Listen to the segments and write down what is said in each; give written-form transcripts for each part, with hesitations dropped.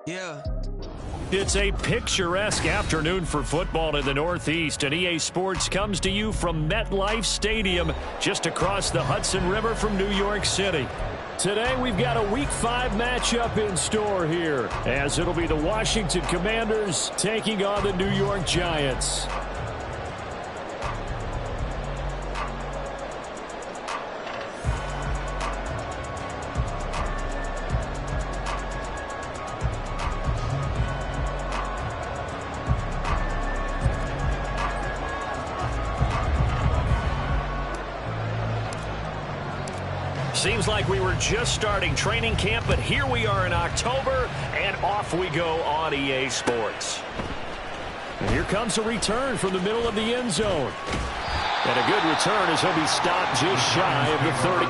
Yeah. It's a picturesque afternoon for football in the Northeast, and EA Sports comes to you from MetLife Stadium, just across the Hudson River from New York City. Today, we've got a Week 5 matchup in store here, as it'll be the Washington Commanders taking on the New York Giants. Seems like we were just starting training camp, but here we are in October, and off we go on EA Sports. And here comes a return from the middle of the end zone. And a good return as he'll be stopped just shy of the 30.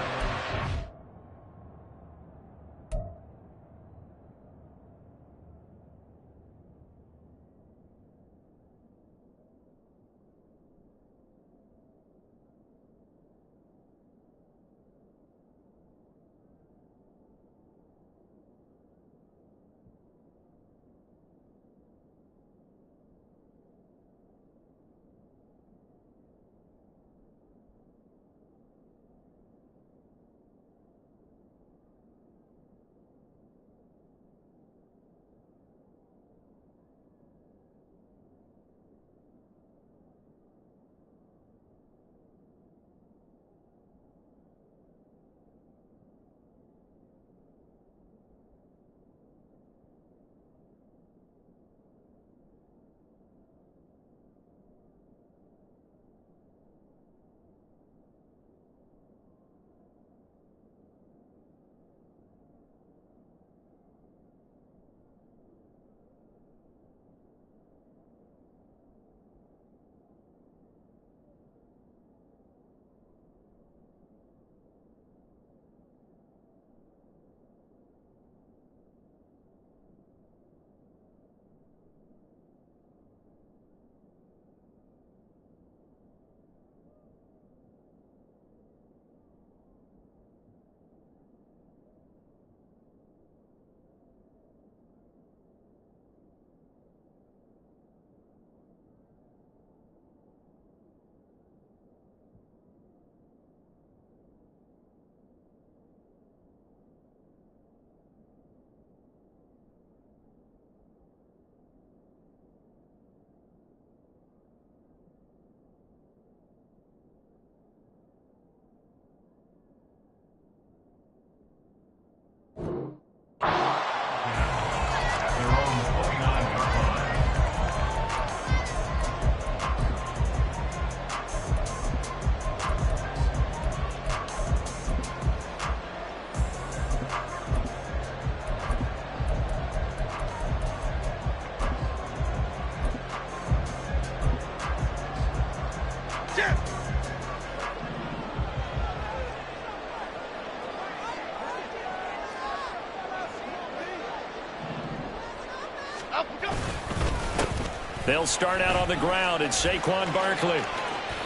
They'll start out on the ground, and Saquon Barkley.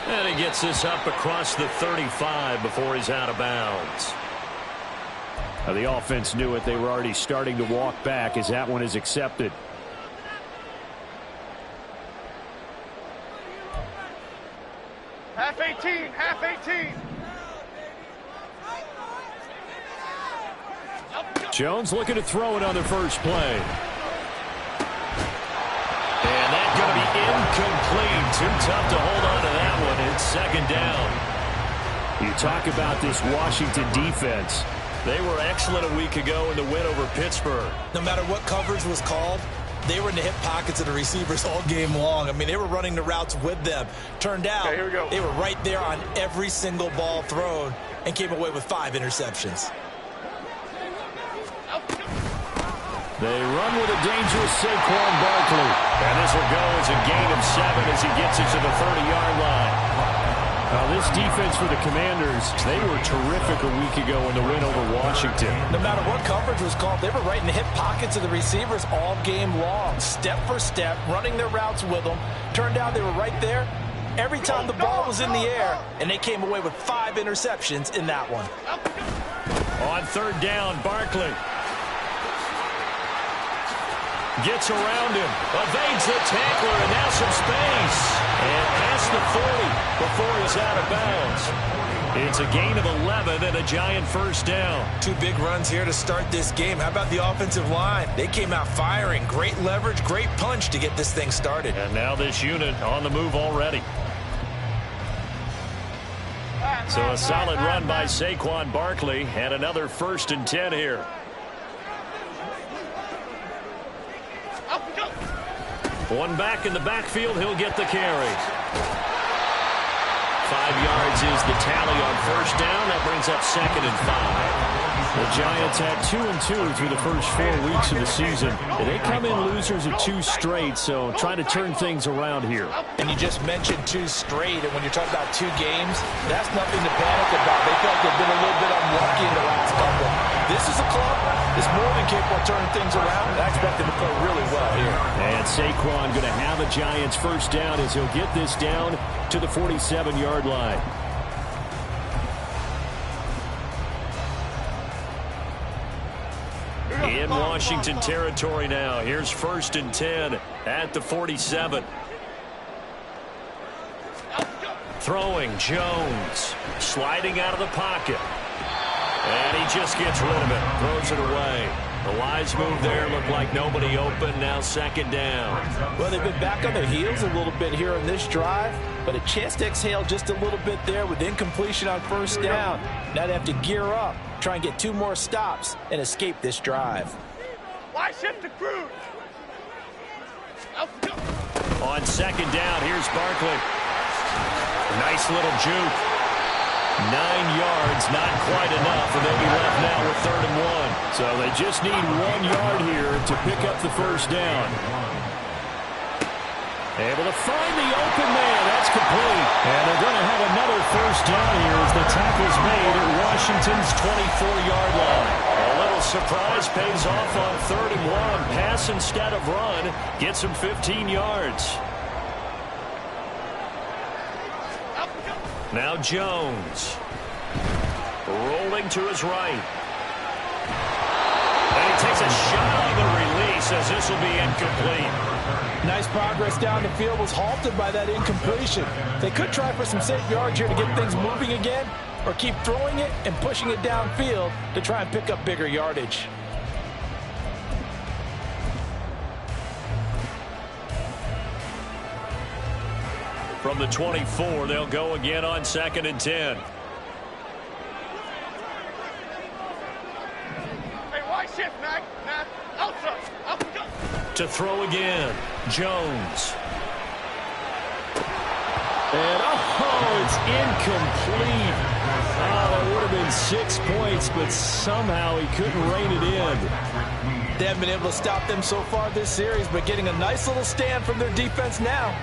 And he gets this up across the 35 before he's out of bounds. Now, the offense knew it. They were already starting to walk back as that one is accepted. Half 18, half 18. Jones looking to throw it on the first play. And that's going to be incomplete. Too tough to hold on to that one. It's second down. You talk about this Washington defense. They were excellent a week ago in the win over Pittsburgh. No matter what coverage was called, they were in the hip pockets of the receivers all game long. I mean, they were running the routes with them. Turned out, they were right there on every single ball thrown and came away with 5 interceptions. They run with a dangerous Saquon Barkley. And this will go as a gain of 7 as he gets it to the 30-yard line. This defense for the Commanders, they were terrific a week ago in the win over Washington. No matter what coverage was called, they were right in the hip pockets of the receivers all game long. Step for step, running their routes with them. Turned out they were right there every time the ball was in the air, and they came away with 5 interceptions in that one. On third down, Barkley. Gets around him, evades the tackler, and now some space. And past the 40 before he's out of bounds. It's a gain of 11 and a Giant first down. 2 big runs here to start this game. How about the offensive line? They came out firing. Great leverage, great punch to get this thing started. And now this unit on the move already. So a solid run by Saquon Barkley and another 1st and 10 here. One back in the backfield, he'll get the carry. 5 yards is the tally on first down. That brings up 2nd and 5. The Giants had 2-2 through the first 4 weeks of the season. They come in losers of 2 straight, so trying to turn things around here. And you just mentioned 2 straight, and when you're talking about 2 games, that's nothing to panic about. They felt they've been a little bit unlucky in the last couple. This is a club that's more than capable of turning things around, and I expect them to play really well here. And Saquon going to have a Giants first down as he'll get this down to the 47-yard line. In Washington territory now. Here's 1st and 10 at the 47. Throwing Jones. Sliding out of the pocket. And he just gets rid of it. Throws it away. The wise move there. Looked like nobody open. Now 2nd down. Well, they've been back on their heels a little bit here on this drive, but a chance to exhale just a little bit there with incompletion on first down. Now they have to gear up, try and get 2 more stops, and escape this drive. Why shift to Cruz? On 2nd down, here's Barkley. Nice little juke. 9 yards, not quite enough, and they'll be left now with 3rd and 1. So they just need 1 yard here to pick up the first down. Able to find the open man. That's complete. And they're going to have another first down here as the tackle's made at Washington's 24-yard line. A little surprise pays off on 3rd and 1. Pass instead of run. Gets him 15 yards. Now Jones. Rolling to his right. And he takes a shot on the release as this will be incomplete. Nice progress down the field, was halted by that incompletion. They could try for some safe yards here to get things moving again, or keep throwing it and pushing it downfield to try and pick up bigger yardage. From the 24, they'll go again on 2nd and 10. Hey, why shift, Mac? Outside. To throw again, Jones. And, it's incomplete. Oh, that would have been 6 points, but somehow he couldn't rein it in. They haven't been able to stop them so far this series, but getting a nice little stand from their defense now.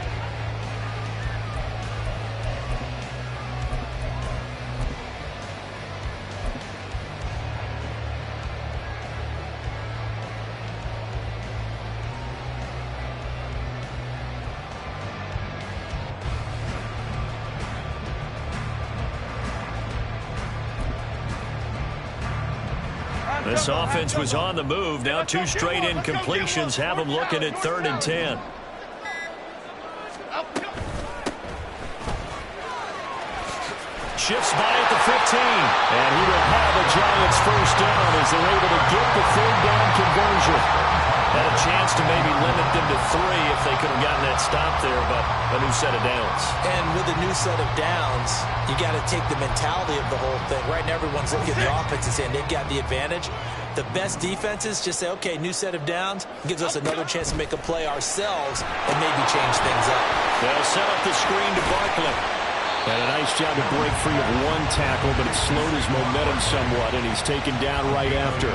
This offense was on the move. Now 2 straight incompletions have them looking at 3rd and 10. Shifts by at the 15. And he will have a Giants first down as they're able to get the 3rd down conversion. Had a chance to maybe limit them to 3 if they could have gotten that stop there, but a new set of downs. And with a new set of downs, you got to take the mentality of the whole thing. Right now, everyone's looking at the offense and saying they've got the advantage. The best defenses just say, okay, new set of downs, gives us another chance to make a play ourselves and maybe change things up. They'll set up the screen to Barkley. And a nice job to break free of 1 tackle, but it slowed his momentum somewhat, and he's taken down right after.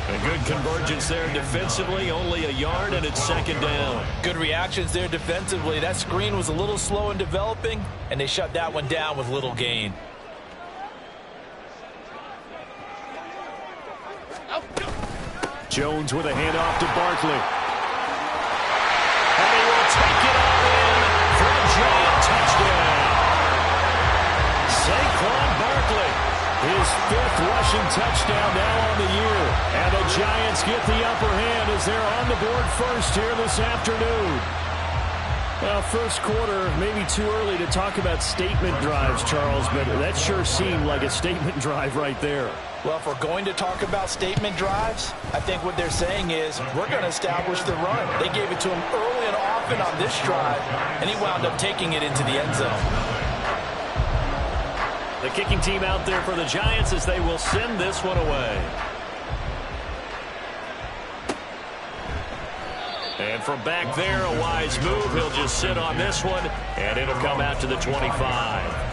A good convergence there defensively, only a yard, and it's 2nd down. Good reactions there defensively. That screen was a little slow in developing, and they shut that one down with little gain. Jones with a handoff to Barkley. And he will take it all in for a Giant touchdown. Saquon Barkley, his 5th rushing touchdown now on the year. And the Giants get the upper hand as they're on the board first here this afternoon. Well, first quarter, maybe too early to talk about statement drives, Charles, but that sure seemed like a statement drive right there. Well, if we're going to talk about statement drives, I think what they're saying is we're going to establish the run. They gave it to him early and often on this drive, and he wound up taking it into the end zone. The kicking team out there for the Giants as they will send this one away. And from back there, a wise move. He'll just sit on this one, and it'll come out to the 25.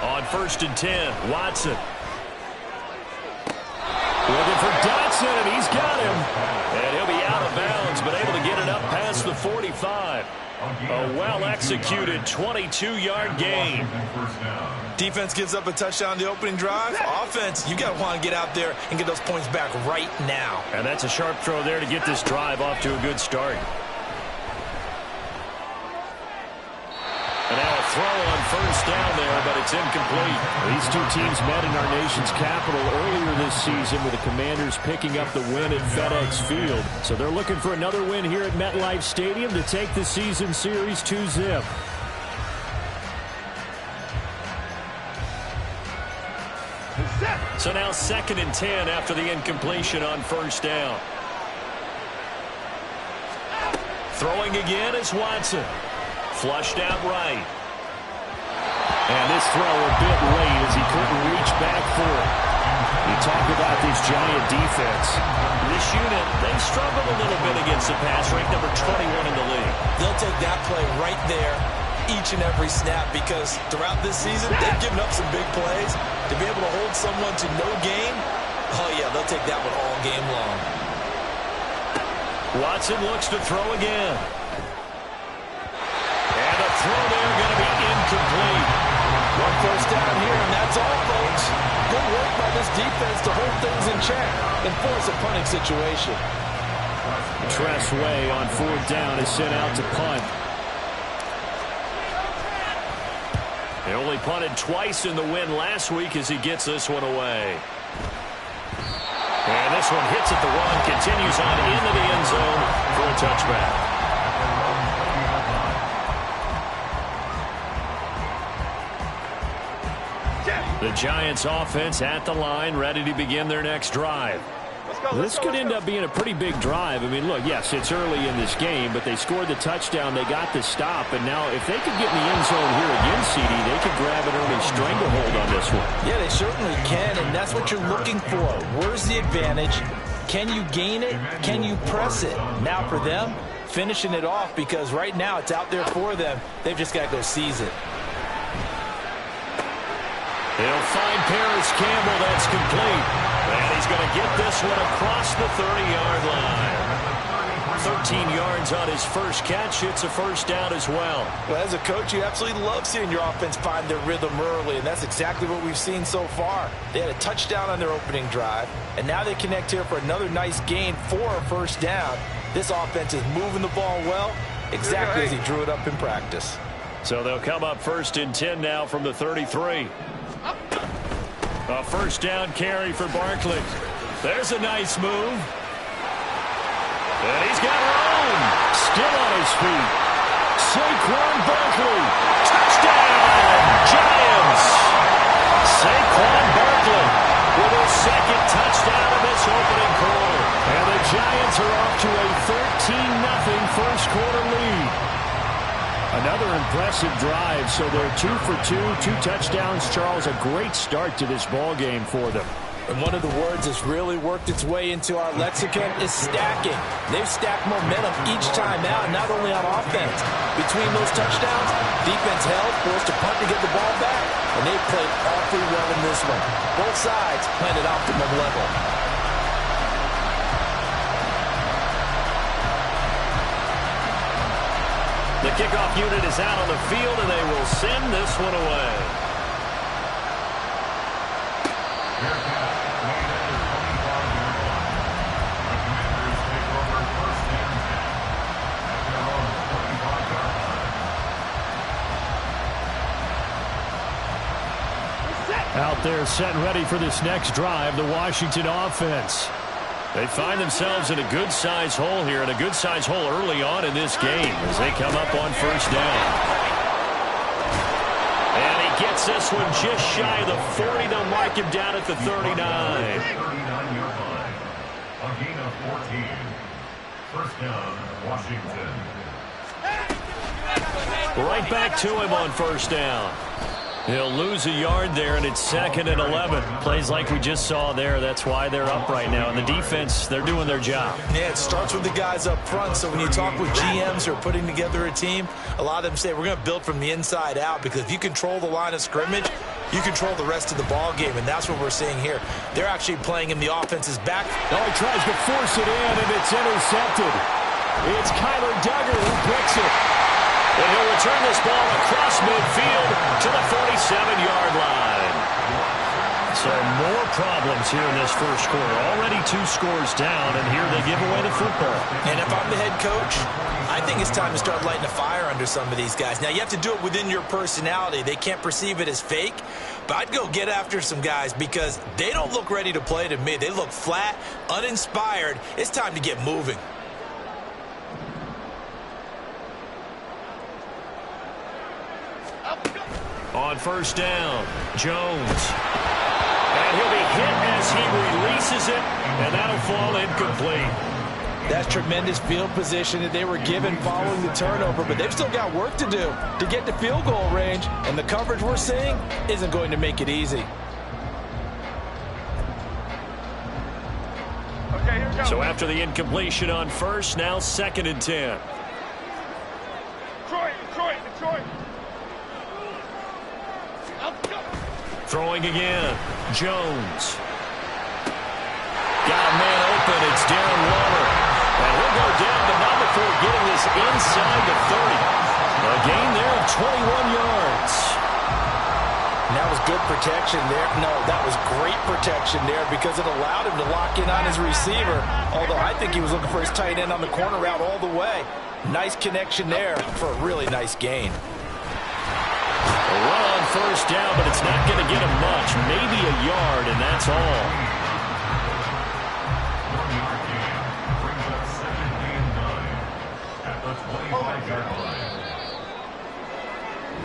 On 1st and 10, Watson. Looking for Dotson, and he's got him. And he'll be out of bounds, but able to get it up past the 45. A well-executed 22-yard gain. Defense gives up a touchdown on the opening drive. Offense, you got to want to get out there and get those points back right now. And that's a sharp throw there to get this drive off to a good start. And now a throw on 1st down there, but it's incomplete. These two teams met in our nation's capital earlier this season with the Commanders picking up the win at FedEx Field. So they're looking for another win here at MetLife Stadium to take the season series 2-zip. So now 2nd and 10 after the incompletion on 1st down. Throwing again is Watson. Flushed out right. And this throw a bit late as he couldn't reach back for it. You talk about this Giant defense. This unit, they struggled a little bit against the pass, ranked number 21 in the league. They'll take that play right there each and every snap because throughout this season, they've given up some big plays. To be able to hold someone to no gain, oh yeah, they'll take that one all game long. Watson looks to throw again. And a throw there going to be incomplete. 1 first down here, and that's all, folks. Good work by this defense to hold things in check and force a punting situation. Tress Way on 4th down is sent out to punt. He only punted twice in the win last week as he gets this one away. And this one hits at the 1, continues on into the end zone for a touchback. The Giants offense at the line, ready to begin their next drive. This could end up being a pretty big drive. I mean, look, yes, it's early in this game, but they scored the touchdown, they got the stop, and now if they could get in the end zone here again, CD, they could grab an early stranglehold on this one. Yeah, they certainly can, and that's what you're looking for. Where's the advantage? Can you gain it? Can you press it? Now for them, finishing it off because right now it's out there for them. They've just got to go seize it. They'll find Paris Campbell. That's complete. And he's going to get this one across the 30-yard line. 13 yards on his first catch. It's a first down as well. Well, as a coach, you absolutely love seeing your offense find their rhythm early, and that's exactly what we've seen so far. They had a touchdown on their opening drive, and now they connect here for another nice gain for a first down. This offense is moving the ball well, exactly as he drew it up in practice. So they'll come up 1st and 10 now from the 33. A first down carry for Barkley. There's a nice move. And he's got room. Still on his feet. Saquon Barkley. Touchdown, Giants. Saquon Barkley with his 2nd touchdown of this opening quarter. And the Giants are off to a 13-0 first quarter lead. Another impressive drive, so they're 2 for 2 touchdowns. Charles, a great start to this ball game for them. And one of the words that's really worked its way into our lexicon is stacking. They've stacked momentum each time out, not only on offense. Between those touchdowns, defense held, forced to punt to get the ball back, and they played awfully well in this one. Both sides playing at optimum level. kickoff unit is out on the field, and they will send this one away. Out there set and ready for this next drive, the Washington offense. They find themselves in a good-sized hole here, and a good-sized hole early on in this game as they come up on first down. And he gets this one just shy of the 40. They'll mark him down at the 39. 39-yard line. A gain of 14. First down, Washington. Right back to him on first down. He'll lose a yard there, and it's 2nd and 11. Plays like we just saw there. That's why they're up right now. And the defense, they're doing their job. Yeah, it starts with the guys up front. So when you talk with GMs who are putting together a team, a lot of them say we're going to build from the inside out, because if you control the line of scrimmage, you control the rest of the ball game, and that's what we're seeing here. They're actually playing in the offense's back. Oh, he tries to force it in, and it's intercepted. It's Kyler Duggar who picks it. And he'll return this ball across midfield to the 47-yard line. So more problems here in this first quarter. Already 2 scores down, and here they give away the football. And if I'm the head coach, I think it's time to start lighting a fire under some of these guys. Now, you have to do it within your personality. They can't perceive it as fake. But I'd go get after some guys, because they don't look ready to play to me. They look flat, uninspired. It's time to get moving. On first down, Jones. And he'll be hit as he releases it, and that'll fall incomplete. That's tremendous field position that they were given following the turnover, but they've still got work to do to get to field goal range, and the coverage we're seeing isn't going to make it easy. Okay, here we go. So after the incompletion on first, now 2nd and 10. Detroit. Throwing again, Jones. Got a man open, it's Darren Waller. And he'll go down the number 4, getting this inside the 30. A gain there of 21 yards. And that was good protection there. No, that was great protection there, because it allowed him to lock in on his receiver. Although I think he was looking for his tight end on the corner route all the way. Nice connection there for a really nice gain. A run on first down, but it's not going to get him much. Maybe a yard, and that's all. 1-yard gain brings up 2nd and 9 at the 25-yard line.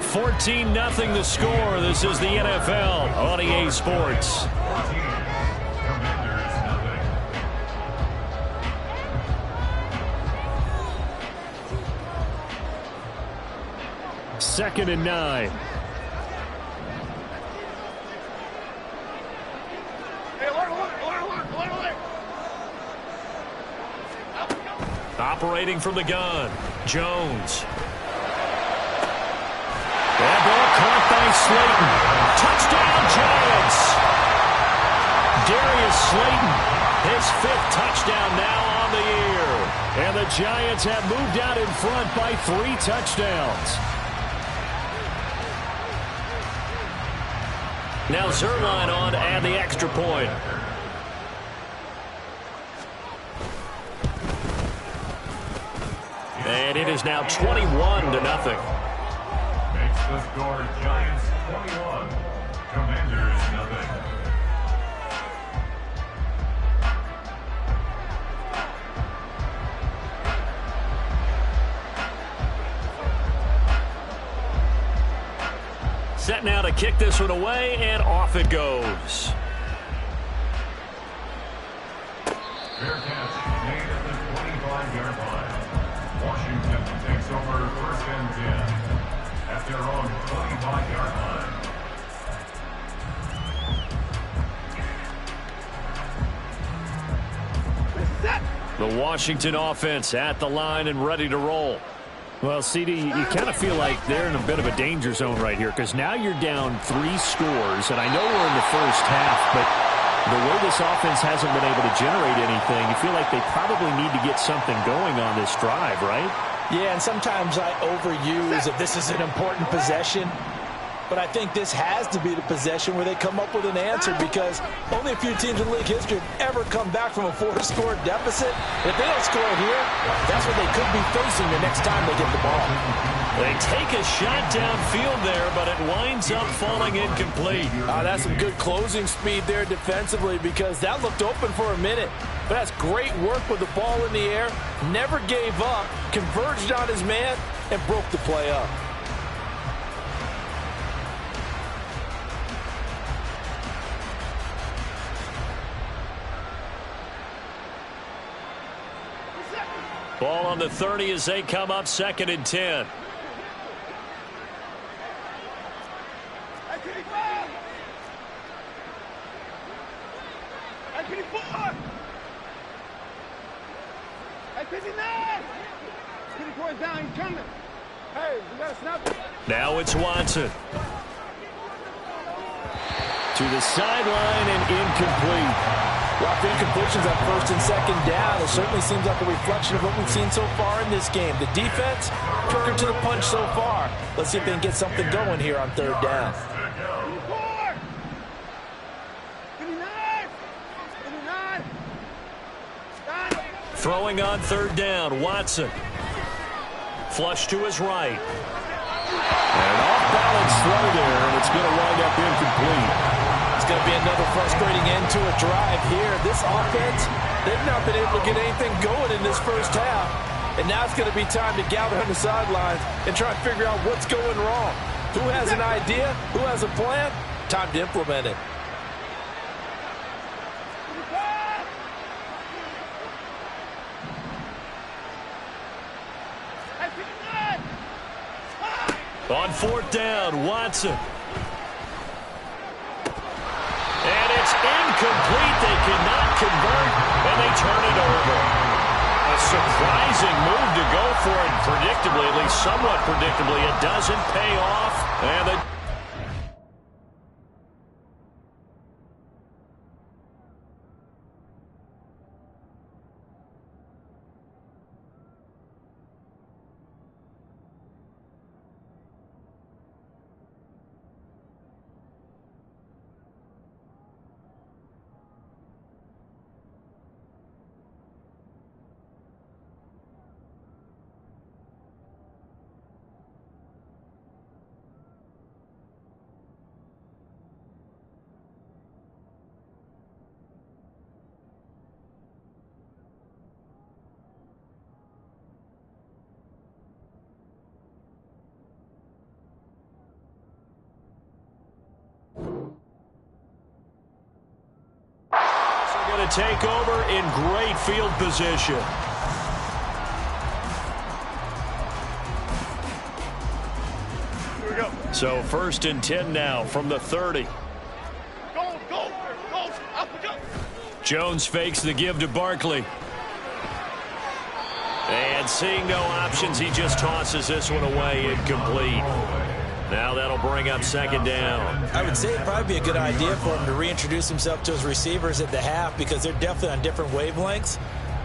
14-0 the score. This is the NFL on EA Sports. 14. Commanders, nothing. 2nd and 9. Operating from the gun, Jones. That ball caught by Slayton. Touchdown, Giants! Darius Slayton, his 5th touchdown now on the year. And the Giants have moved out in front by 3 touchdowns. Now Zerline on to add the extra point. And it is now 21-0. Makes the score Giants 21. Commanders, nothing. Set now to kick this one away, and off it goes. Fair catch made at the 25-yard line. Washington takes over 1st and 10 at their own 25-yard line. The Washington offense at the line and ready to roll. Well, CD, you kind of feel like they're in a bit of a danger zone right here, because now you're down 3 scores, and I know we're in the first half, but the way this offense hasn't been able to generate anything, you feel like they probably need to get something going on this drive, right? Yeah, and sometimes I overuse if this is an important possession. But I think this has to be the possession where they come up with an answer, because only a few teams in league history have ever come back from a 4-score deficit. If they don't score here, that's what they could be facing the next time they get the ball. They take a shot downfield there, but it winds up falling incomplete. That's some good closing speed there defensively, because that looked open for a minute. But that's great work with the ball in the air. Never gave up, converged on his man, and broke the play up. Ball on the 30 as they come up 2nd and 10. Now it's Watson. To the sideline and incomplete. Well, the incompletions on 1st and 2nd down, it certainly seems like a reflection of what we've seen so far in this game. The defense, quicker to the punch so far. Let's see if they can get something going here on 3rd down. Throwing on 3rd down, Watson. Flush to his right. An off-balance throw there, and it's going to wind up incomplete. It's going to be another frustrating end to a drive here. This offense, they've not been able to get anything going in this first half. And now it's going to be time to gather on the sidelines and try and figure out what's going wrong. Who has an idea? Who has a plan? Time to implement it. On 4th down, Watson. And it's incomplete. They cannot convert, and they turn it over. A surprising move to go for it. Predictably, at least somewhat predictably, it doesn't pay off. And the going to take over in great field position. Here we go. So 1st and 10 now from the 30. Go, go, go. Up we go. Jones fakes the give to Barkley. And seeing no options, he just tosses this one away, incomplete. Now that'll bring up 2nd down. I would say it'd probably be a good idea for him to reintroduce himself to his receivers at the half, because they're definitely on different wavelengths.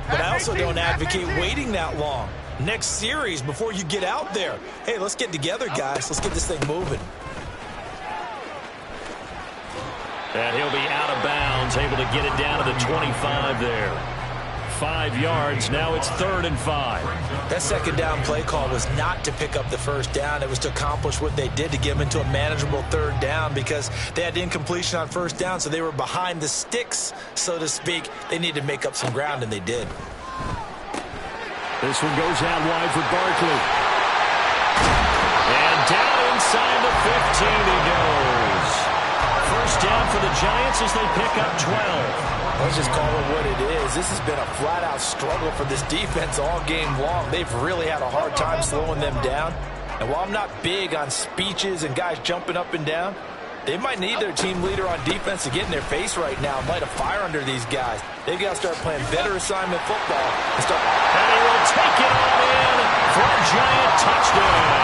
But I also don't advocate waiting that long. Next series, before you get out there. Hey, let's get together, guys. Let's get this thing moving. And he'll be out of bounds, able to get it down to the 25 there. 5 yards. Now it's 3rd and 5. That 2nd down play call was not to pick up the 1st down. It was to accomplish what they did, to get them into a manageable 3rd down, because they had incompletion on 1st down, so they were behind the sticks, so to speak. They needed to make up some ground, and they did. This one goes out wide for Barkley. And down inside the 15 he goes. 1st down for the Giants as they pick up 12. Let's just call it what it is. This has been a flat-out struggle for this defense all game long. They've really had a hard time slowing them down. And while I'm not big on speeches and guys jumping up and down, they might need their team leader on defense to get in their face right now and light a fire under these guys. They've got to start playing better assignment football. And he will take it on in for a Giant touchdown.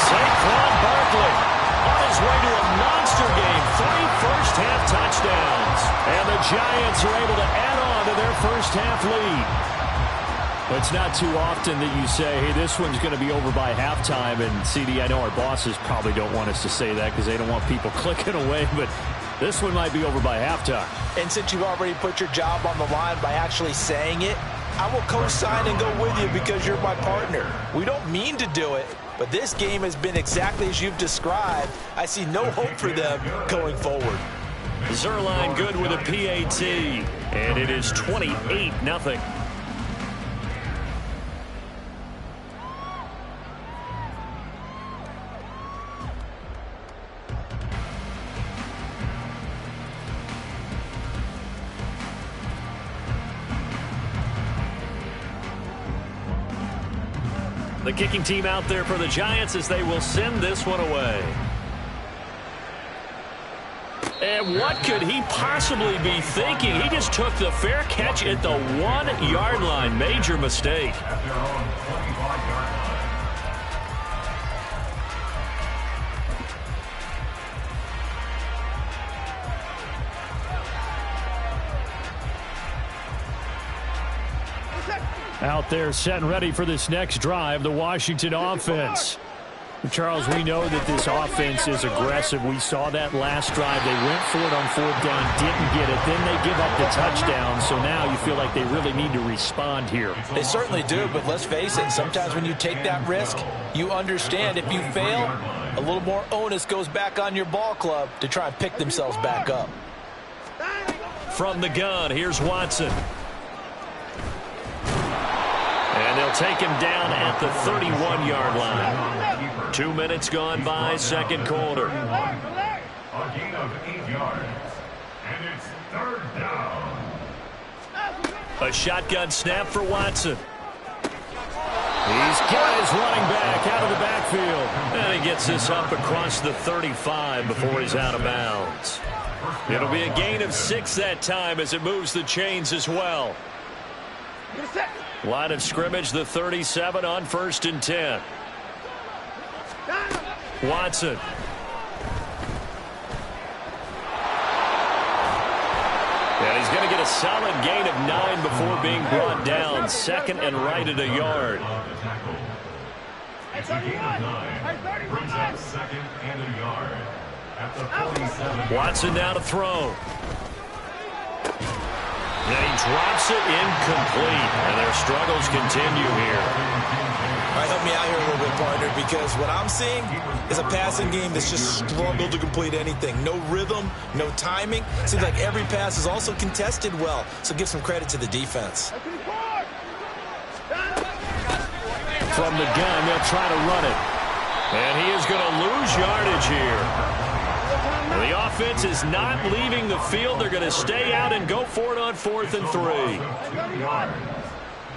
Saquon Barkley on his way to a monster game. 3 first-half touchdowns. And the Giants are able to add on to their first-half lead. Well, it's not too often that you say, hey, this one's going to be over by halftime. And, CD, I know our bosses probably don't want us to say that because they don't want people clicking away, but this one might be over by halftime. And since you've already put your job on the line by actually saying it, I will co-sign and go with you because you're my partner. We don't mean to do it, but this game has been exactly as you've described. I see no hope for them going forward. Zerline good with a PAT, and it is 28-0. The kicking team out there for the Giants as they will send this one away. And what could he possibly be thinking? He just took the fair catch at the 1-yard line. Major mistake. Out there set and ready for this next drive, the Washington offense. Charles, we know that this offense is aggressive. We saw that last drive. They went for it on 4th down, didn't get it. Then they give up the touchdown. So now you feel like they really need to respond here. They certainly do, but let's face it, sometimes when you take that risk, you understand if you fail, a little more onus goes back on your ball club to try and pick themselves back up. From the gun, here's Watson. And they'll take him down at the 31-yard line. 2 minutes gone by, second quarter. A gain of 8 yards. And it's 3rd down. A shotgun snap for Watson. He's got his running back out of the backfield. And he gets this up across the 35 before he's out of bounds. It'll be a gain of 6 that time as it moves the chains as well. Line of scrimmage, the 37 on 1st and 10. Watson. And he's going to get a solid gain of 9 before being brought down. 2nd and right at a yard. It's a gain of 9. Brings up 2nd and a yard. At the 47. Watson now to throw. And he drops it incomplete. And their struggles continue here. All right, help me out here a little bit, partner, because what I'm seeing is a passing game that's just struggled to complete anything. No rhythm, no timing. Seems like every pass is also contested well, so give some credit to the defense. From the gun, they'll try to run it. And he is going to lose yardage here. The offense is not leaving the field. They're going to stay out and go for it on 4th and 3.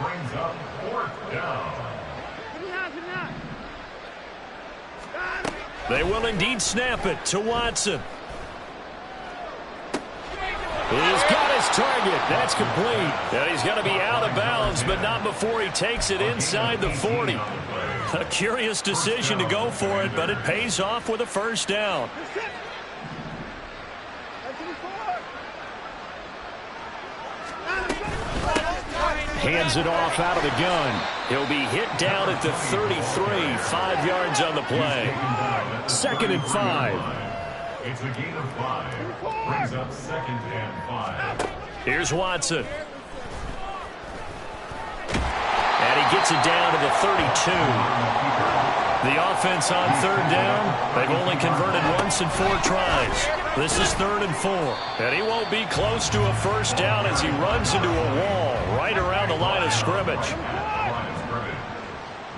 Brings up 4th down. They will indeed snap it to Watson. He's got his target. That's complete. And he's going to be out of bounds, but not before he takes it inside the 40. A curious decision to go for it, but it pays off with a 1st down. Hands it off out of the gun. He'll be hit down at the 33, 5 yards on the play. 2nd and 5. It's a gain of 5. Brings up 2nd and 5. Here's Watson. And he gets it down to the 32. The offense on 3rd down, they've only converted once in 4 tries. This is 3rd and 4. And he won't be close to a 1st down as he runs into a wall right around the line of scrimmage.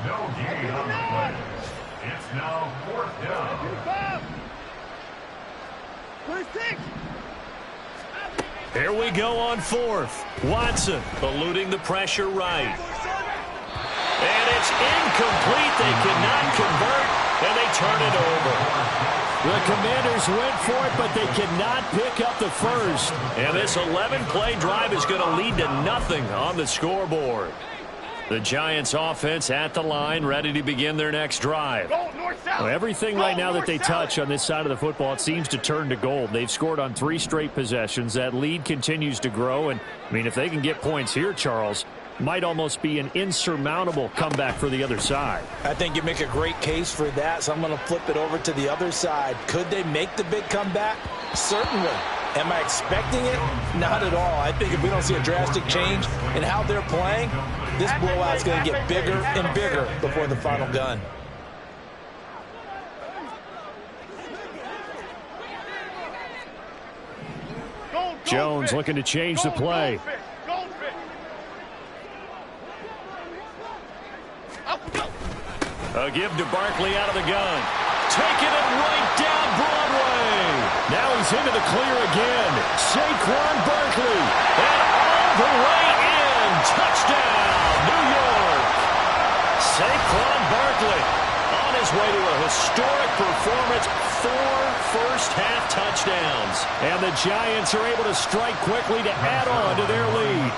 No gain on the play. It's now 4th down. Here we go on 4th. Watson eluding the pressure right. And it's incomplete. They cannot convert, and they turn it over. The Commanders went for it, but they cannot pick up the 1st. And this 11-play drive is going to lead to nothing on the scoreboard. The Giants offense at the line, ready to begin their next drive. Well, everything right now that they touch on this side of the football, it seems to turn to gold. They've scored on 3 straight possessions. That lead continues to grow. And, I mean, if they can get points here, Charles, might almost be an insurmountable comeback for the other side. I think you make a great case for that, so I'm going to flip it over to the other side. Could they make the big comeback? Certainly. Am I expecting it? Not at all. I think if we don't see a drastic change in how they're playing, this blowout is going to get bigger and bigger before the final gun. Jones looking to change the play. A give to Barkley out of the gun. Taking it right down Broadway. Now he's into the clear again. Saquon Barkley. And all the way in. Touchdown, New York. Saquon Barkley on his way to a historic performance. 4 first-half touchdowns. And the Giants are able to strike quickly to add on to their lead.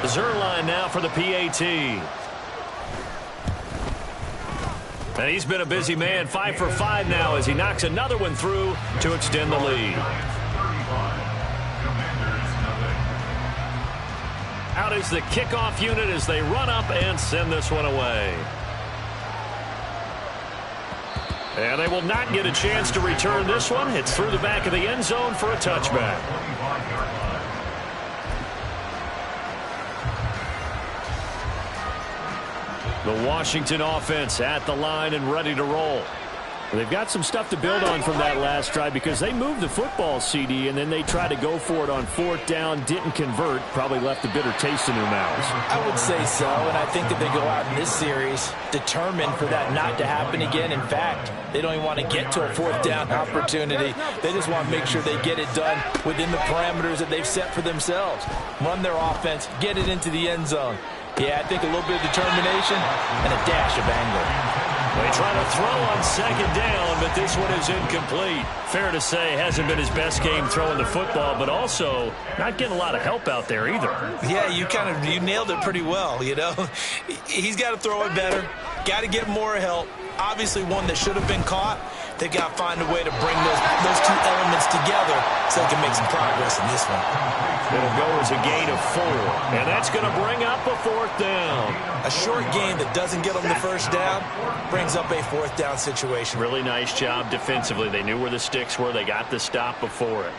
Zerline now for the PAT. And he's been a busy man, 5 for 5 now as he knocks another one through to extend the lead. Out is the kickoff unit as they run up and send this one away. And they will not get a chance to return this one. It's through the back of the end zone for a touchback. The Washington offense at the line and ready to roll. They've got some stuff to build on from that last drive because they moved the football, CD, and then they tried to go for it on 4th down, didn't convert, probably left a bitter taste in their mouths. I would say so, and I think that they go out in this series determined for that not to happen again. In fact, they don't even want to get to a 4th down opportunity. They just want to make sure they get it done within the parameters that they've set for themselves. Run their offense, get it into the end zone. Yeah, I think a little bit of determination and a dash of anger. They try to throw on 2nd down, but this one is incomplete. Fair to say, hasn't been his best game throwing the football, but also not getting a lot of help out there either. Yeah, you nailed it pretty well, you know. He's got to throw it better, got to get more help. Obviously one that should have been caught. They've got to find a way to bring those two elements together so they can make some progress in this one. It'll go as a gain of 4, and that's going to bring up a 4th down. A short gain that doesn't get them the 1st down brings up a 4th down situation. Really nice job defensively. They knew where the sticks were. They got the stop before it.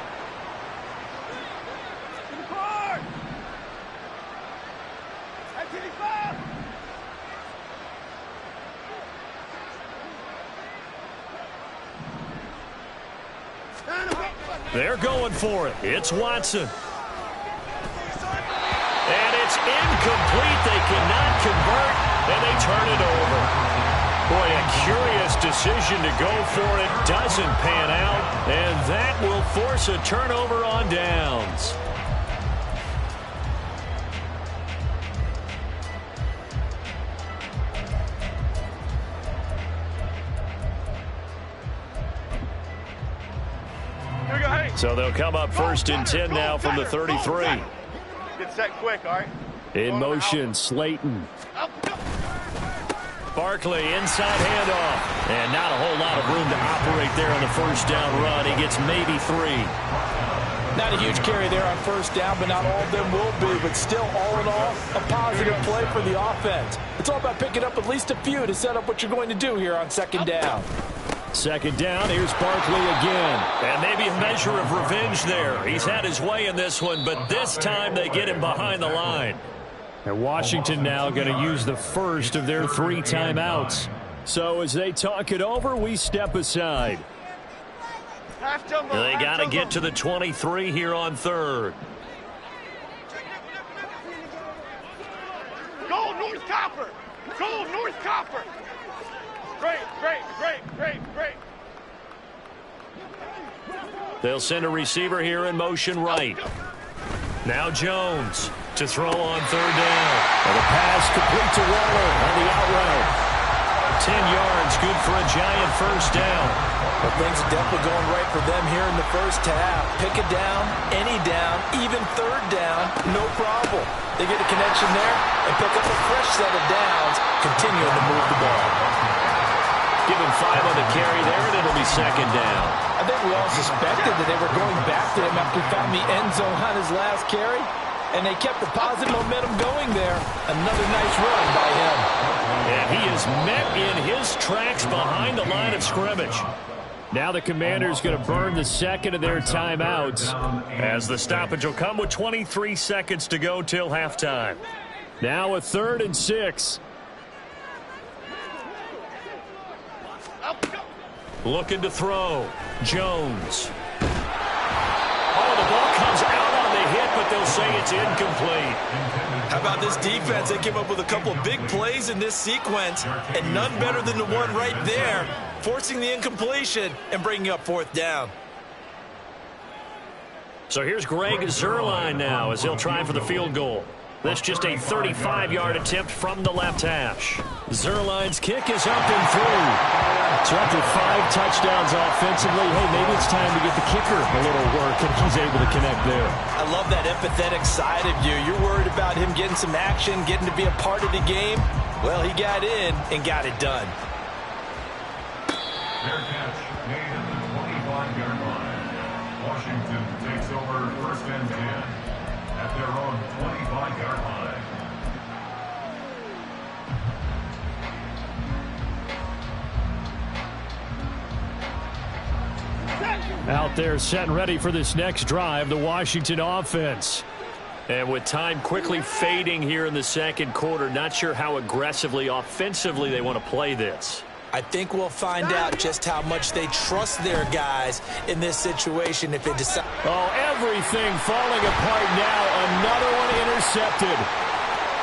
They're going for it. It's Watson. And it's incomplete. They cannot convert, and they turn it over. Boy, a curious decision to go for it. Doesn't pan out, and that will force a turnover on downs. So they'll come up 1st and 10 now from the 33. Get set quick, all right? In motion, Slayton. Barkley, inside handoff. And not a whole lot of room to operate there on the 1st down run. He gets maybe 3. Not a huge carry there on 1st down, but not all of them will be. But still, all in all, a positive play for the offense. It's all about picking up at least a few to set up what you're going to do here on 2nd down. 2nd down, here's Barkley again. And maybe a measure of revenge there. He's had his way in this one, but this time they get him behind the line. And Washington now going to use the 1st of their 3 timeouts. So as they talk it over, we step aside. They got to get to the 23 here on 3rd. Go North Copper! Go North Copper! Great. They'll send a receiver here in motion right. Now Jones to throw on 3rd down. And the pass complete to Waller on the out route. 10 yards, good for a Giant 1st down. Well, things are definitely going right for them here in the 1st half. Pick a down, any down, even 3rd down, no problem. They get a connection there and pick up a fresh set of downs, continuing to move the ball. Give him 5 on the carry there, and it'll be 2nd down. I think we all suspected that they were going back to him after he found the end zone on his last carry. And they kept the positive momentum going there. Another nice run by him. And he is met in his tracks behind the line of scrimmage. Now the Commanders going to burn the second of their timeouts as the stoppage will come with 23 seconds to go till halftime. Now a 3rd and 6. Looking to throw. Jones. Oh, the ball comes out on the hit, but they'll say it's incomplete. How about this defense? They came up with a couple of big plays in this sequence, and none better than the one right there, forcing the incompletion and bringing up 4th down. So here's Greg Zuerlein now as he'll try for the field goal. This just a 35-yard attempt from the left hash. Zuerlein's kick is up and through. So after 5 touchdowns offensively, hey, maybe it's time to get the kicker a little work, and he's able to connect there. I love that empathetic side of you. You're worried about him getting some action, getting to be a part of the game. Well, he got in and got it done. Fair catch made at the 25-yard line. Washington takes over 1st and 10 at their own 25-yard line. Out there set and ready for this next drive, the Washington offense. And with time quickly fading here in the second quarter, not sure how aggressively, offensively they want to play this. I think we'll find out just how much they trust their guys in this situation if they decide. Oh, everything falling apart now. Another one intercepted.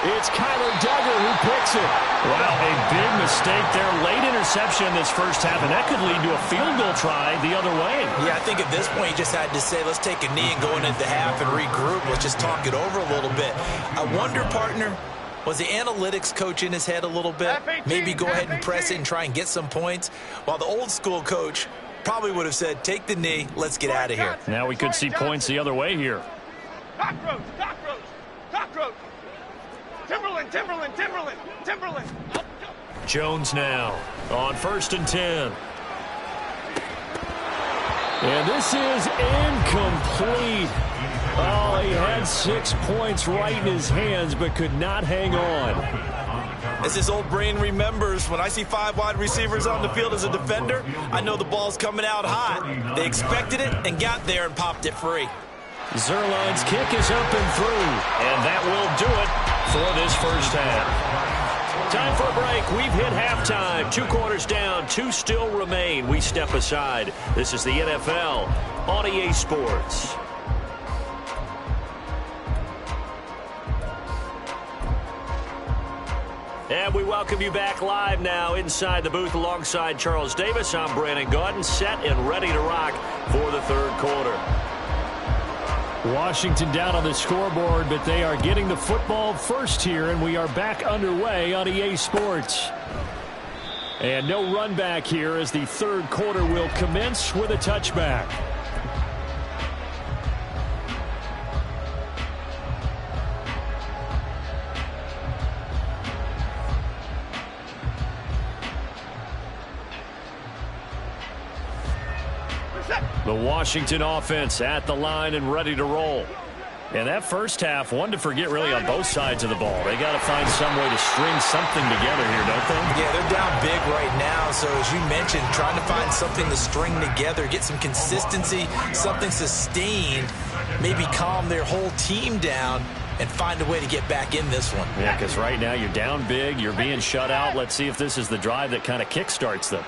It's Kyler Duggar who picks it. Wow, a big mistake there. Late interception in this first half, and that could lead to a field goal try the other way. Yeah, I think at this point you just had to say, let's take a knee and go into the half and regroup. Let's just talk it over a little bit. I wonder, partner, was the analytics coach in his head a little bit? Maybe go ahead and press it and try and get some points, while the old school coach probably would have said, take the knee, let's get out of here. Now we could see points the other way here. Cockroach, cockroach, cockroach. Timberland, Timberland, Timberland, Timberland. Jones now on 1st and 10. And this is incomplete. Oh, he had 6 points right in his hands, but could not hang on. As his old brain remembers, when I see 5 wide receivers on the field as a defender, I know the ball's coming out hot. They expected it and got there and popped it free. Zuerlein's kick is up and through, and that will do it for this first half. Time for a break. We've hit halftime. 2 quarters down, 2 still remain. We step aside. This is the NFL on EA Sports. And we welcome you back live now inside the booth alongside Charles Davis. I'm Brandon Gaudin, set and ready to rock for the 3rd quarter. Washington down on the scoreboard, but they are getting the football first here, and we are back underway on EA Sports. And no run back here as the 3rd quarter will commence with a touchback. The Washington offense at the line and ready to roll. And that first half, one to forget really on both sides of the ball. They got to find some way to string something together here, don't they? Yeah, they're down big right now. So as you mentioned, trying to find something to string together, get some consistency, something sustained, maybe calm their whole team down and find a way to get back in this one. Yeah, because right now you're down big, you're being shut out. Let's see if this is the drive that kind of kickstarts them.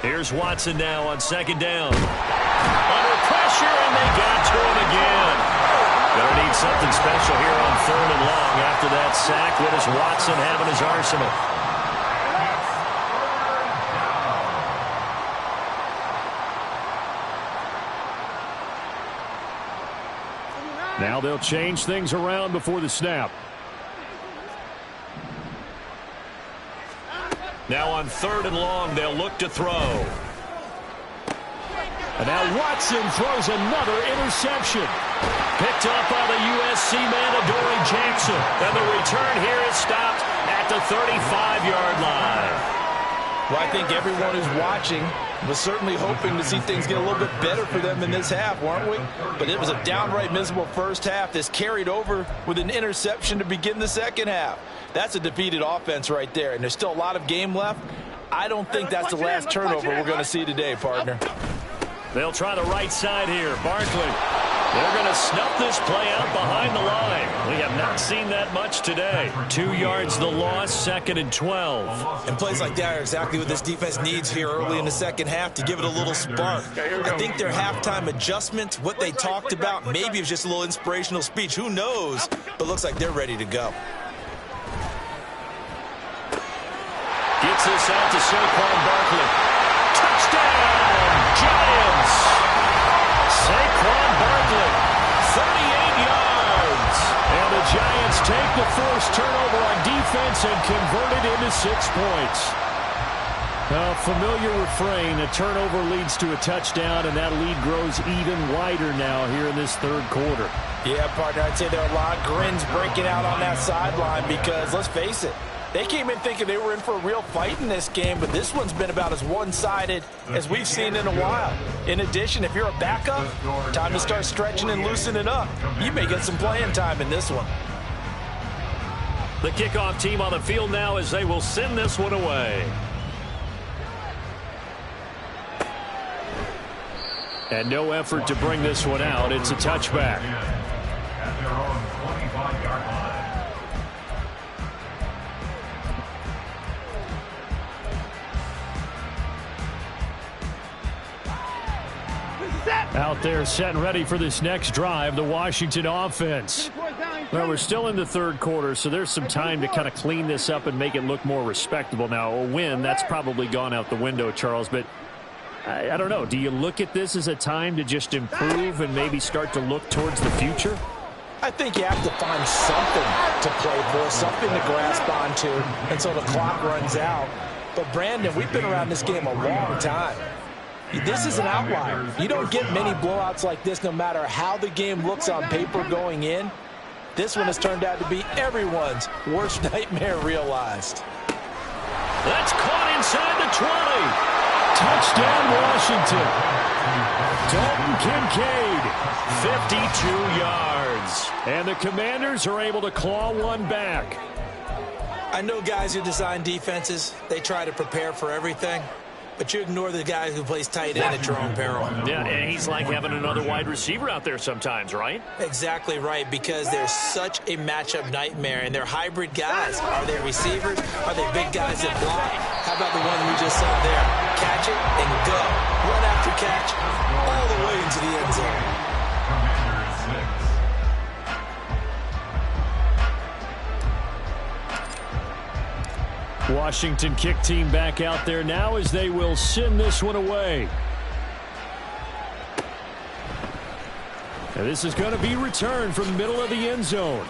Here's Watson now on 2nd down. Under pressure, and they got to him again. Gonna need something special here on 3rd and long after that sack. What does Watson have in his arsenal? Now they'll change things around before the snap. Now on 3rd and long, they'll look to throw. And now Watson throws another interception. Picked up by the USC man, Adoree Jackson. And the return here is stopped at the 35-yard line. Well, I think everyone who's watching was certainly hoping to see things get a little bit better for them in this half, weren't we? But it was a downright miserable first half. This carried over with an interception to begin the second half. That's a defeated offense right there, and there's still a lot of game left. I don't think that's the last turnover we're going to see today, partner. They'll try the right side here. Barkley. They're going to snuff this play out behind the line. We have not seen that much today. 2 yards the loss, 2nd and 12. And plays like that are exactly what this defense needs here early in the second half to give it a little spark. I think their halftime adjustment, what they talked about, maybe it was just a little inspirational speech. Who knows? But looks like they're ready to go. Gets this out to Saquon Barkley. Touchdown, Giants! Saquon Barkley, 38 yards. And the Giants take the forced turnover on defense and convert it into 6 points. A familiar refrain, a turnover leads to a touchdown, and that lead grows even wider now here in this third quarter. Yeah, partner, I'd say there are a lot of grins breaking out on that sideline because, let's face it, they came in thinking they were in for a real fight in this game, but this one's been about as one-sided as we've seen in a while. In addition, if you're a backup, time to start stretching and loosening up. You may get some playing time in this one. The kickoff team on the field now as they will send this one away. And no effort to bring this one out. It's a touchback. At their own 25-yard line. Out there set and ready for this next drive, the Washington offense. Well, we're still in the third quarter, so there's some time to kind of clean this up and make it look more respectable. Now, a win, that's probably gone out the window, Charles, but I don't know. Do you look at this as a time to just improve and maybe start to look towards the future? I think you have to find something to play for, something to grasp onto until the clock runs out. But, Brandon, we've been around this game a long time. This is an outlier. You don't get many blowouts like this no matter how the game looks on paper going in. This one has turned out to be everyone's worst nightmare realized. That's caught inside the 20. Touchdown, Washington. Dalton Kincaid, 52 yards. And the Commanders are able to claw one back. I know guys who design defenses, they try to prepare for everything. But you ignore the guy who plays tight end at your own peril. Yeah, and he's like having another wide receiver out there sometimes, right? Exactly right, because they're such a matchup nightmare, and they're hybrid guys. Are they receivers? Are they big guys that block? How about the one we just saw there? Catch it and go. Run after catch all the way into the end zone. Washington kick team back out there now as they will send this one away. And this is going to be returned from the middle of the end zone.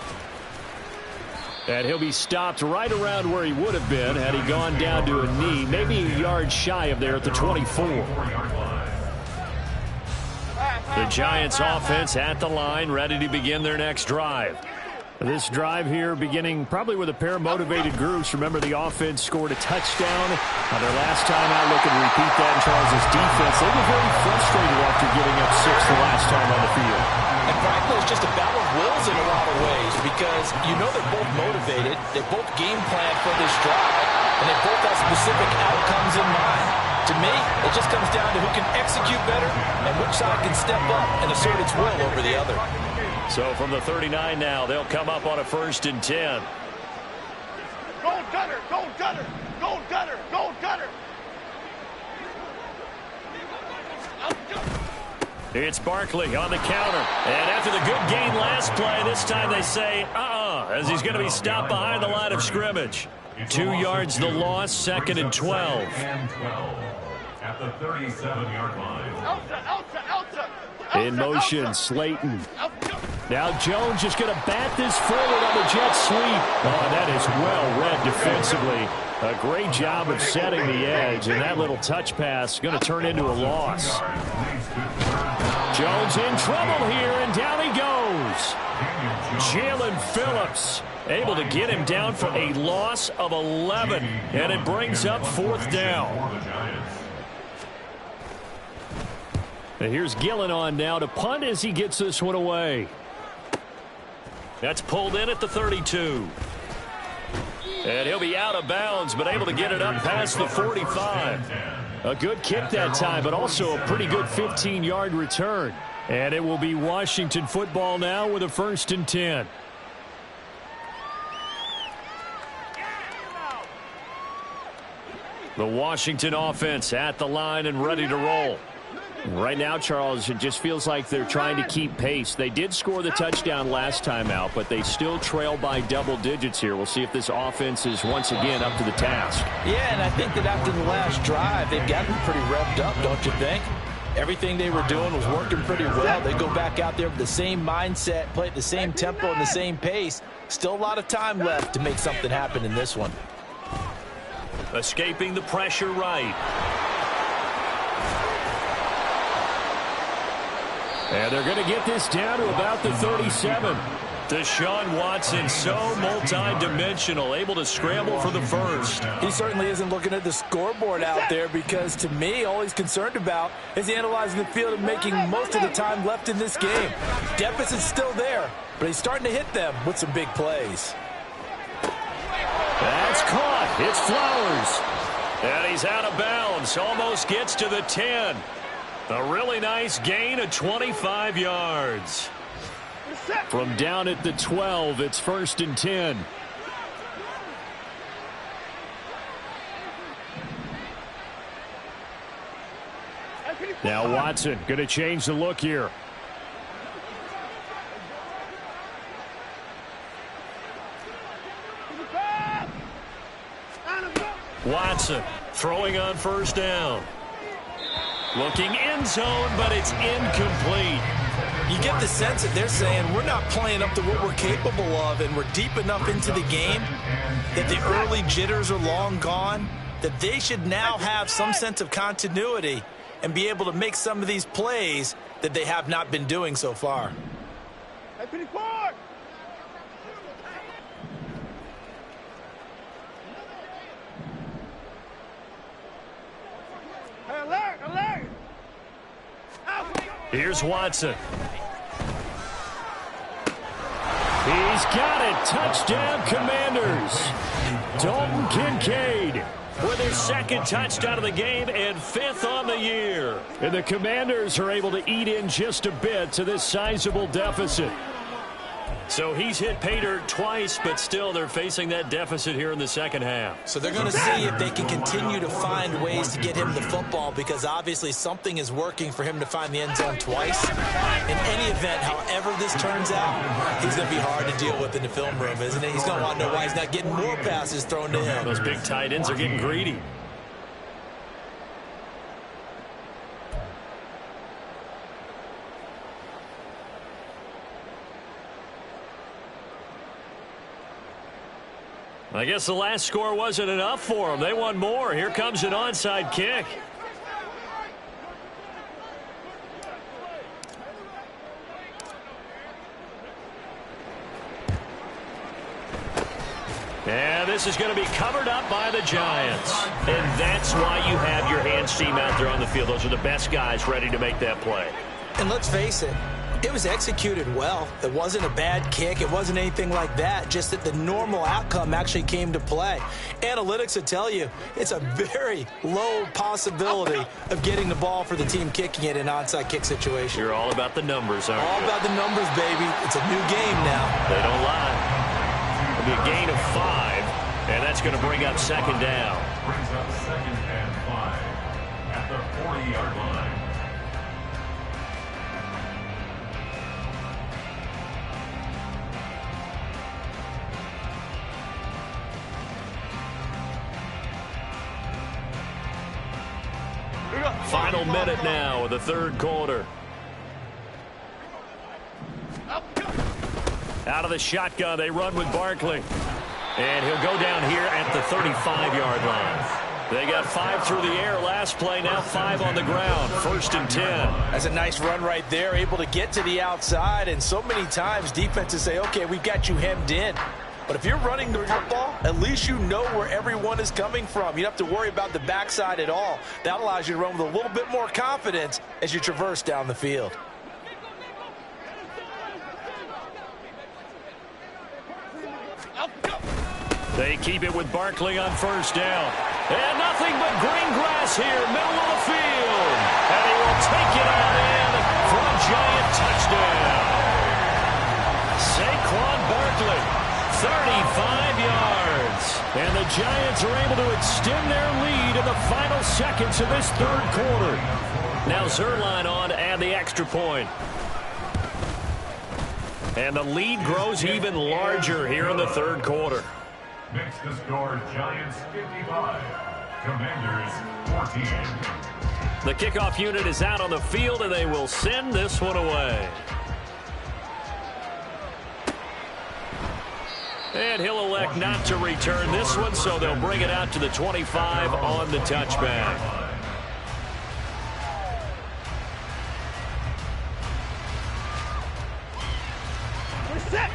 And he'll be stopped right around where he would have been had he gone down to a knee, maybe a yard shy of there at the 24. The Giants offense at the line, ready to begin their next drive. This drive here beginning probably with a pair of motivated groups. Remember, the offense scored a touchdown on their last time out. Looking to repeat that in Charles' defense. They were very frustrated after giving up 6 the last time on the field. And frankly, it's just a battle of wills in a lot of ways because you know they're both motivated. They both game plan for this drive, and they both have specific outcomes in mind. To me, it just comes down to who can execute better and which side can step up and assert its will over the other. So from the 39 now, they'll come up on a 1st and 10. Go Gunner! Go Gunner! Go Gunner! Go Gunner! It's Barkley on the counter. And after the good gain last play, this time they say, as he's going to be stopped behind the line of scrimmage. 2 yards the loss, 2nd and 12. At the 37-yard line. Elsa! In motion, Slayton. Now Jones just going to bat this forward on the jet sweep. Oh, that is well read defensively. A great job of setting the edge, and that little touch pass is going to turn into a loss. Jones in trouble here, and down he goes. goes. Jalen Phillips able to get him down for a loss of 11. And it brings up 4th down. And here's Gillen on now to punt as he gets this one away. That's pulled in at the 32. And he'll be out of bounds, but able to get it up past the 45. A good kick that time, but also a pretty good 15-yard return. And it will be Washington football now with a 1st and 10. The Washington offense at the line and ready to roll. Right now, Charles, it just feels like they're trying to keep pace. They did score the touchdown last time out, but they still trail by double digits here. We'll see if this offense is once again up to the task. Yeah, and I think that after the last drive, they've gotten pretty revved up, don't you think? Everything they were doing was working pretty well. They go back out there with the same mindset, play at the same tempo and the same pace. Still a lot of time left to make something happen in this one. Escaping the pressure right. And they're going to get this down to about the 37. Deshaun Watson, so multi-dimensional, able to scramble for the 1st. He certainly isn't looking at the scoreboard out there because, to me, all he's concerned about is analyzing the field and making most of the time left in this game. Deficit's still there, but he's starting to hit them with some big plays. That's caught. It's Flowers. And he's out of bounds. Almost gets to the 10. A really nice gain of 25 yards. From down at the 12, it's 1st and 10. Now Watson going to change the look here. Watson throwing on 1st down. Looking end zone, but it's incomplete. You get the sense that they're saying we're not playing up to what we're capable of, and we're deep enough into the game that the early jitters are long gone, that they should now have some sense of continuity and be able to make some of these plays that they have not been doing so far. Here's Watson. He's got it. Touchdown, Commanders. Dalton Kincaid with his 2nd touchdown of the game and 5th on the year. And the Commanders are able to eat in just a bit to this sizable deficit. So he's hit pay dirt twice, but still they're facing that deficit here in the 2nd half. So they're going to see if they can continue to find ways to get him the football, because obviously something is working for him to find the end zone twice. In any event, however this turns out, he's going to be hard to deal with in the film room, isn't he? He's going to want to know why he's not getting more passes thrown to him. Those big tight ends are getting greedy. I guess the last score wasn't enough for them. They want more. Here comes an onside kick. And this is going to be covered up by the Giants. And that's why you have your hands team out there on the field. Those are the best guys ready to make that play. And let's face it, it was executed well. It wasn't a bad kick. It wasn't anything like that. Just that the normal outcome actually came to play. Analytics will tell you it's a very low possibility of getting the ball for the team kicking it in an onside kick situation. You're all about the numbers, aren't you? All about the numbers, baby. It's a new game now. They don't lie. It'll be a gain of 5, and that's going to bring up 2nd down. Brings up 2nd and 5 at the 40-yard line. Final minute now of the 3rd quarter. Out of the shotgun, they run with Barkley. And he'll go down here at the 35-yard line. They got 5 through the air last play, now 5 on the ground. 1st and 10. That's a nice run right there, able to get to the outside. And so many times defenses say, okay, we've got you hemmed in. But if you're running the football, at least you know where everyone is coming from. You don't have to worry about the backside at all. That allows you to run with a little bit more confidence as you traverse down the field. They keep it with Barkley on 1st down. And nothing but green grass here, middle of the field. And he will take it out in for a giant touchdown. Saquon Barkley, 35 yards. And the Giants are able to extend their lead in the final seconds of this 3rd quarter. Now Zerline on to add the extra point. And the lead grows even larger here in the 3rd quarter. Makes the score Giants 55, Commanders 14. The kickoff unit is out on the field, and they will send this one away. And he'll elect not to return this one, so they'll bring it out to the 25 on the touchback.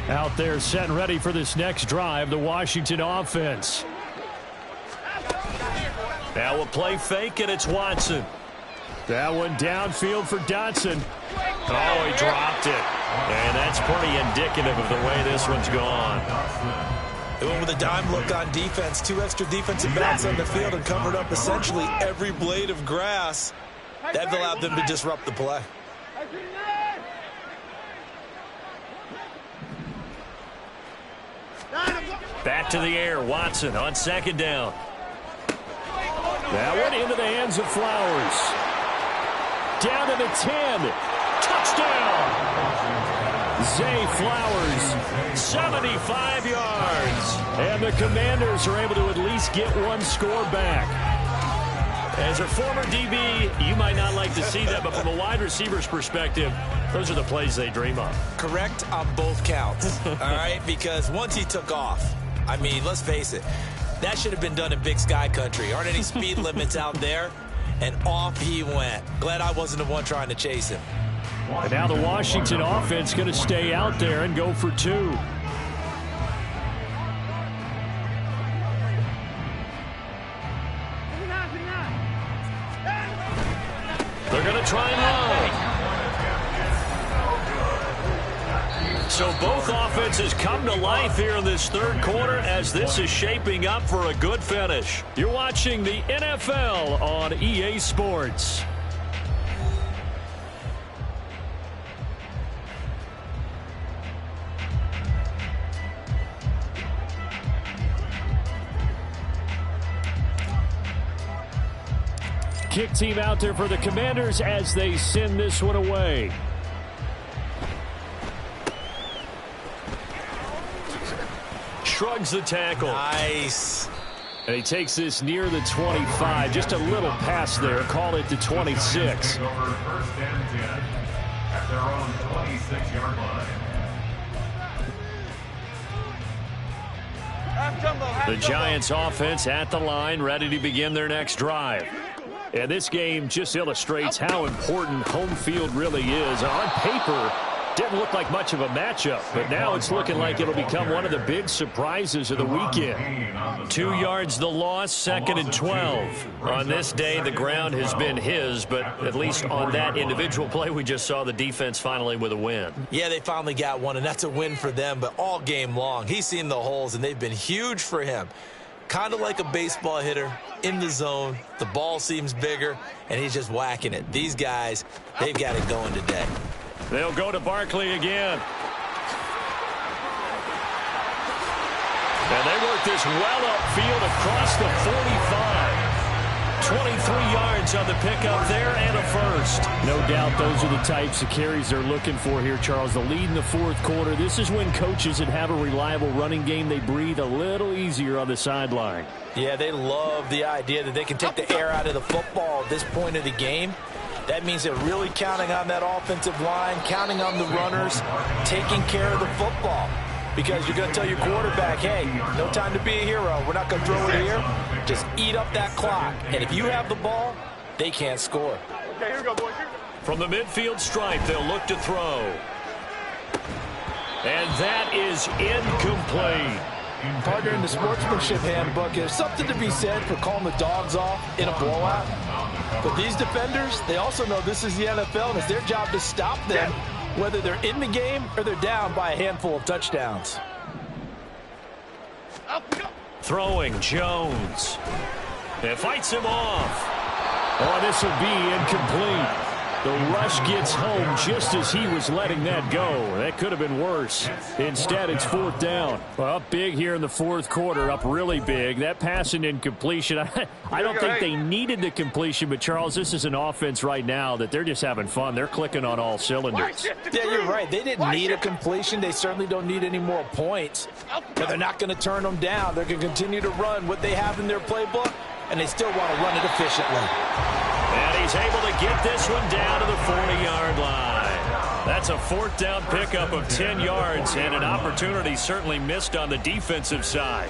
Out there set and ready for this next drive, the Washington offense. Now we'll play fake, and it's Watson. That one downfield for Dotson. Oh, he dropped it. And that's pretty indicative of the way this one's gone. They went with a dime look on defense. 2 extra defensive backs on the field and covered up essentially every blade of grass. That allowed them to disrupt the play. Back to the air, Watson on 2nd down. That one into the hands of Flowers. Down to the 10. Touchdown! Zay Flowers, 75 yards. And the Commanders are able to at least get one score back. As a former DB, you might not like to see that, but from a wide receiver's perspective, those are the plays they dream of. Correct on both counts, all right? Because once he took off, I mean, let's face it, that should have been done in Big Sky country. Aren't any speed limits out there? And off he went. Glad I wasn't the one trying to chase him. And now the Washington offense going to stay out there and go for 2. They're going to try and run. So both offenses come to life here in this 3rd quarter as this is shaping up for a good finish. You're watching the NFL on EA Sports. Kick team out there for the Commanders as they send this one away. Shrugs the tackle. Nice. And he takes this near the 25. Just a little pass there. Call it the 26. Over 1st and 10 at their own 26-yard line. The Giants offense at the line, ready to begin their next drive. And this game just illustrates how important home field really is. On paper, didn't look like much of a matchup, but now it's looking like it'll become one of the big surprises of the weekend. 2 yards the loss, 2nd and 12. On this day, the ground has been his, but at least on that individual play, we just saw the defense finally with a win. Yeah, they finally got one, and that's a win for them, but all game long, he's seen the holes, and they've been huge for him. Kind of like a baseball hitter in the zone. The ball seems bigger, and he's just whacking it. These guys, they've got it going today. They'll go to Barkley again. And they work this well upfield across the 45. 23 yards on the pickup there and a first. No doubt those are the types of carries they're looking for here, Charles. The lead in the 4th quarter. This is when coaches that have a reliable running game, they breathe a little easier on the sideline. Yeah, they love the idea that they can take the air out of the football at this point of the game. That means they're really counting on that offensive line, counting on the runners, taking care of the football. because you're going to tell your quarterback, hey, no time to be a hero. We're not going to throw it here. Just eat up that clock. And if you have the ball, they can't score. Okay, here we go, boys. From the midfield stripe, they'll look to throw. And that is incomplete. Partner, in the sportsmanship handbook, there's something to be said for calling the dogs off in a blowout. But these defenders, they also know this is the NFL, and it's their job to stop them, whether they're in the game or they're down by a handful of touchdowns. Throwing Jones. It fights him off. Oh, this will be incomplete. The rush gets home just as he was letting that go. That could have been worse. Instead, it's 4th down. Well, up big here in the 4th quarter, up really big. That pass and incompletion, I don't think they needed the completion, but, Charles, this is an offense right now that they're just having fun. They're clicking on all cylinders. Yeah, you're right. They didn't need a completion. They certainly don't need any more points. But they're not going to turn them down. They're going to continue to run what they have in their playbook, and they still want to run it efficiently. And he's able to get this one down to the 40-yard line. That's a 4th down pickup of 10 yards and an opportunity certainly missed on the defensive side.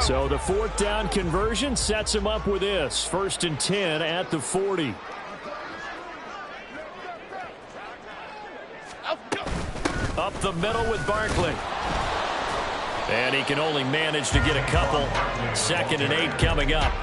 So the 4th down conversion sets him up with this. 1st and 10 at the 40. Up the middle with Barkley. And he can only manage to get a couple. 2nd and 8 coming up.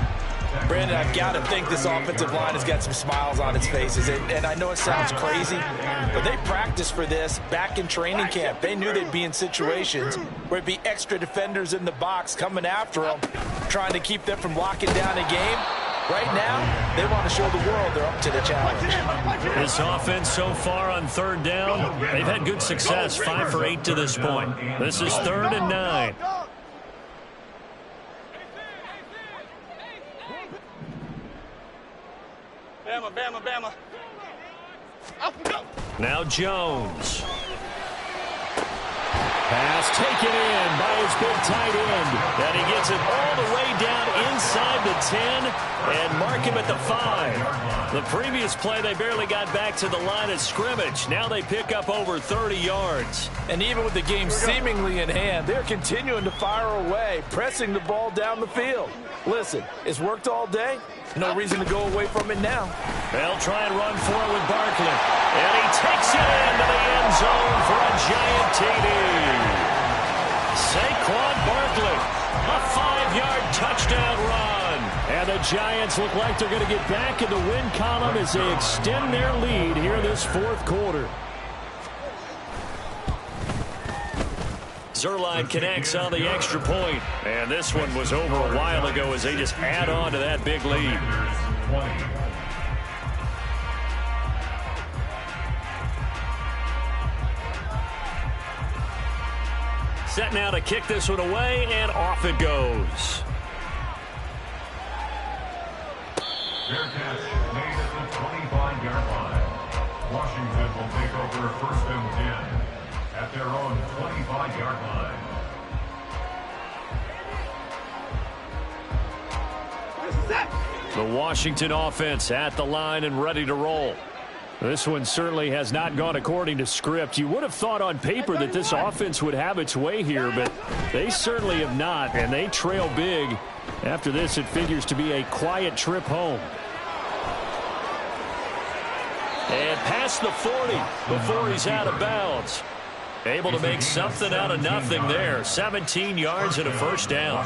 Brandon, I've got to think this offensive line has got some smiles on its faces. And I know it sounds crazy, but they practiced for this back in training camp. They knew they'd be in situations where it'd be extra defenders in the box coming after them, trying to keep them from locking down a game. Right now, they want to show the world they're up to the challenge. This offense so far on 3rd down, they've had good success, 5 for 8 to this point. This is 3rd and 9. Bama, Bama. Now Jones. Pass taken in by his big tight end. And he gets it all the way down inside the 10 and mark him at the 5. The previous play, they barely got back to the line of scrimmage. Now they pick up over 30 yards. And even with the game seemingly in hand, they're continuing to fire away, pressing the ball down the field. Listen, it's worked all day. No reason to go away from it now. They'll try and run for it with Barkley. And he takes it into the end zone for a giant TD. Saquon Barkley, a 5-yard touchdown run. And the Giants look like they're going to get back in the win column as they extend their lead here this 4th quarter. Zerline connects on the extra point. And this one was over a while ago as they just add on to that big lead. Set now to kick this one away, and off it goes. Fair catch made at the 25-yard line. Washington will take over 1st and 10 at their own 25-yard line. The Washington offense at the line and ready to roll. This one certainly has not gone according to script. You would have thought on paper that this offense would have its way here, but they certainly have not, and they trail big. After this, it figures to be a quiet trip home. And past the 40 before he's out of bounds. Able to make something out of nothing there. 17 yards and a 1st down.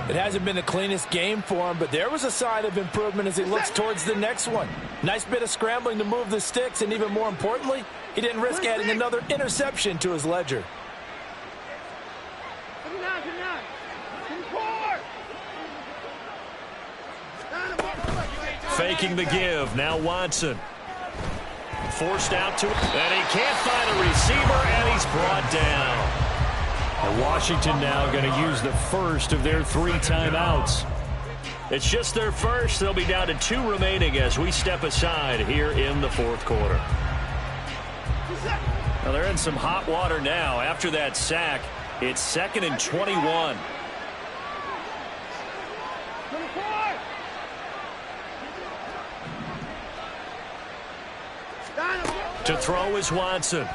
It hasn't been the cleanest game for him, but there was a sign of improvement as he looks towards the next one. Nice bit of scrambling to move the sticks, and even more importantly, he didn't risk adding another interception to his ledger. Faking the give. Now Watson. Forced out to it, and he can't find a receiver, and he's brought down. And Washington now going to use the first of their 3 timeouts. It's just their first. They'll be down to 2 remaining as we step aside here in the fourth quarter. Well, they're in some hot water now. After that sack, it's 2nd and 21. To throw is Watson.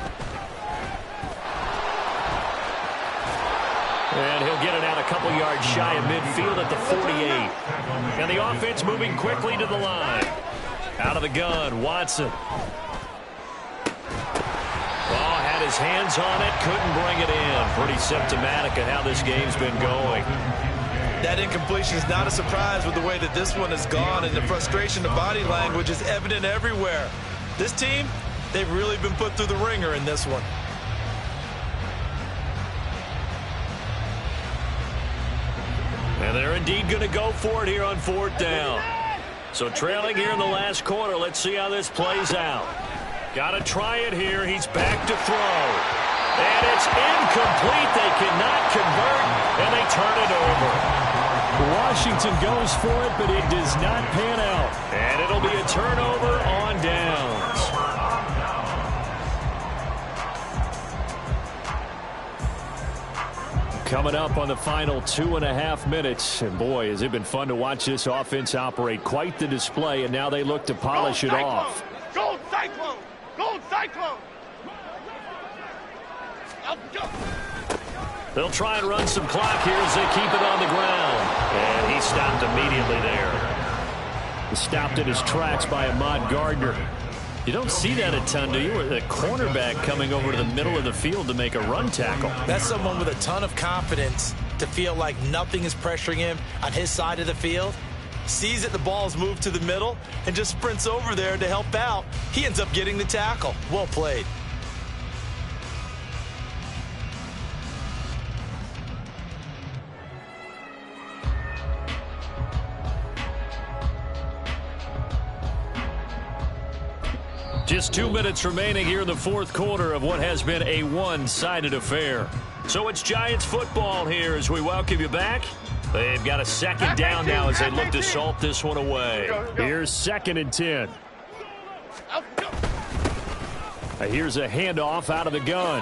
And he'll get it out a couple yards shy of midfield at the 48. And the offense moving quickly to the line. Out of the gun, Watson. Ball had his hands on it, couldn't bring it in. Pretty symptomatic of how this game's been going. That incompletion is not a surprise with the way that this one has gone, and the frustration, the body language is evident everywhere. This team, they've really been put through the ringer in this one. And they're indeed going to go for it here on 4th down. So trailing here in the last quarter. Let's see how this plays out. Got to try it here. He's back to throw. And it's incomplete. They cannot convert, and they turn it over. Washington goes for it, but it does not pan out. And it'll be a turnover on downs. Coming up on the final 2.5 minutes. And boy, has it been fun to watch this offense operate. Quite the display, and now they look to polish it off. Gold Cyclone! Gold Cyclone! They'll try and run some clock here as they keep it on the ground. And he stopped immediately there. He stopped in his tracks by Ahmad Gardner. You don't see that a ton, do you? With a cornerback coming over to the middle of the field to make a run tackle. That's someone with a ton of confidence to feel like nothing is pressuring him on his side of the field. Sees that the ball's moved to the middle and just sprints over there to help out. He ends up getting the tackle. Well played. Just 2 minutes remaining here in the fourth quarter of what has been a one-sided affair. So it's Giants football here as we welcome you back. They've got a 2nd down now as they look to salt this one away. Here's 2nd and 10. Here's a handoff out of the gun.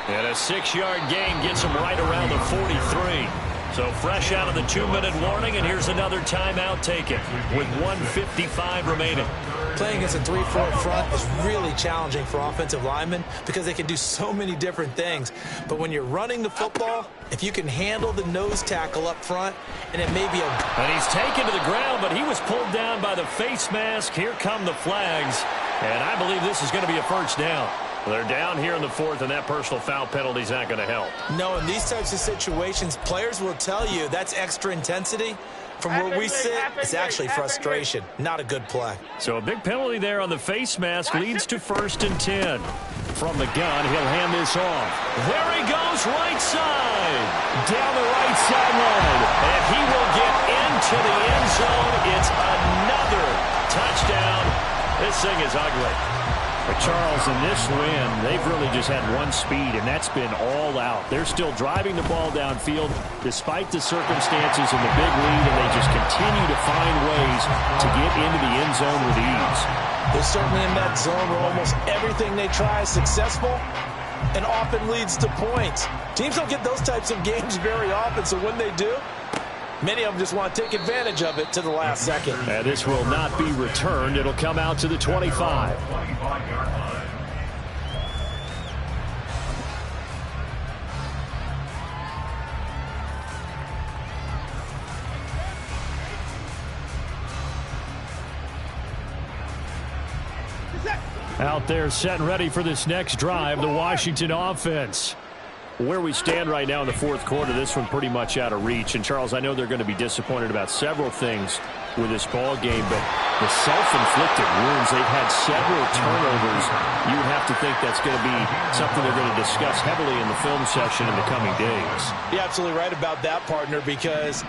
And a 6-yard gain gets them right around the 43. So fresh out of the 2-minute warning, and here's another timeout taken with 1:55 remaining. Playing against a 3-4 front is really challenging for offensive linemen because they can do so many different things. But when you're running the football, if you can handle the nose tackle up front, and it may be a... And he's taken to the ground, but he was pulled down by the face mask. Here come the flags, and I believe this is going to be a first down. They're down here in the 4th, and that personal foul penalty is not going to help. No, in these types of situations, players will tell you that's extra intensity. From where we sit, it's actually frustration. Not a good play. So a big penalty there on the face mask leads to 1st and 10. From the gun, he'll hand this off. There he goes, right side. Down the right sideline. And he will get into the end zone. It's another touchdown. This thing is ugly. But Charles, in this win, they've really just had one speed, and that's been all out. They're still driving the ball downfield despite the circumstances and the big lead, and they just continue to find ways to get into the end zone with ease. They're certainly in that zone where almost everything they try is successful and often leads to points. Teams don't get those types of games very often, so when they do, many of them just want to take advantage of it to the last second. And this will not be returned. It'll come out to the 25. Out there set and ready for this next drive, the Washington offense. Where we stand right now in the fourth quarter, this one pretty much out of reach. And, Charles, I know they're going to be disappointed about several things with this ball game, but the self-inflicted wounds, they've had several turnovers. You would have to think that's going to be something they're going to discuss heavily in the film session in the coming days. You're absolutely right about that, partner, because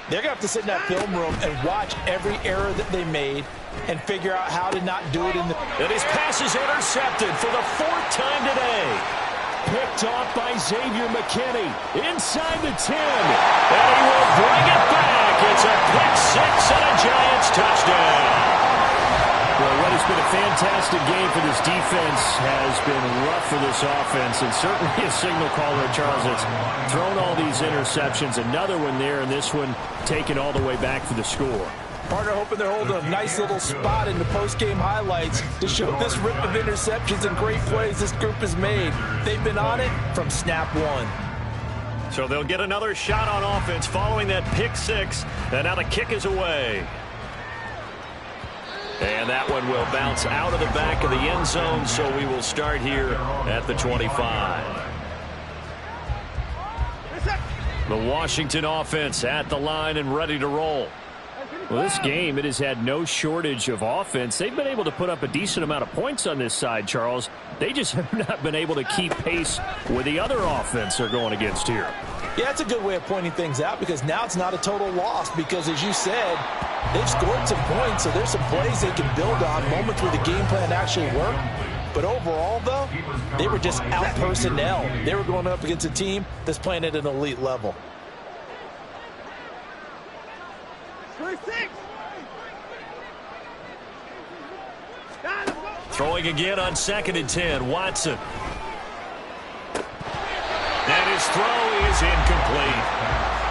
they're going to have to sit in that film room and watch every error that they made and figure out how to not do it in the... And his pass is intercepted for the 4th time today. picked off by Xavier McKinney. Inside the 10. And he will bring it back. It's a pick six and a Giants touchdown. Well, what has been a fantastic game for this defense has been rough for this offense, and certainly a signal caller, Charles, that's thrown all these interceptions. Another one there, and this one taken all the way back for the score. Partner hoping they're holding a nice little spot in the post-game highlights to show this rip of interceptions and great plays this group has made. They've been on it from snap one. So they'll get another shot on offense following that pick six, and now the kick is away. And that one will bounce out of the back of the end zone, so we will start here at the 25. The Washington offense at the line and ready to roll. Well, this game, it has had no shortage of offense. They've been able to put up a decent amount of points on this side, Charles. They just have not been able to keep pace with the other offense they're going against here. Yeah, that's a good way of pointing things out, because now it's not a total loss, because as you said, they've scored some points, so there's some plays they can build on, moments where the game plan actually worked. But overall, though, they were just out-personnel. They were going up against a team that's playing at an elite level. Throwing again on 2nd and 10, Watson. And his throw is incomplete.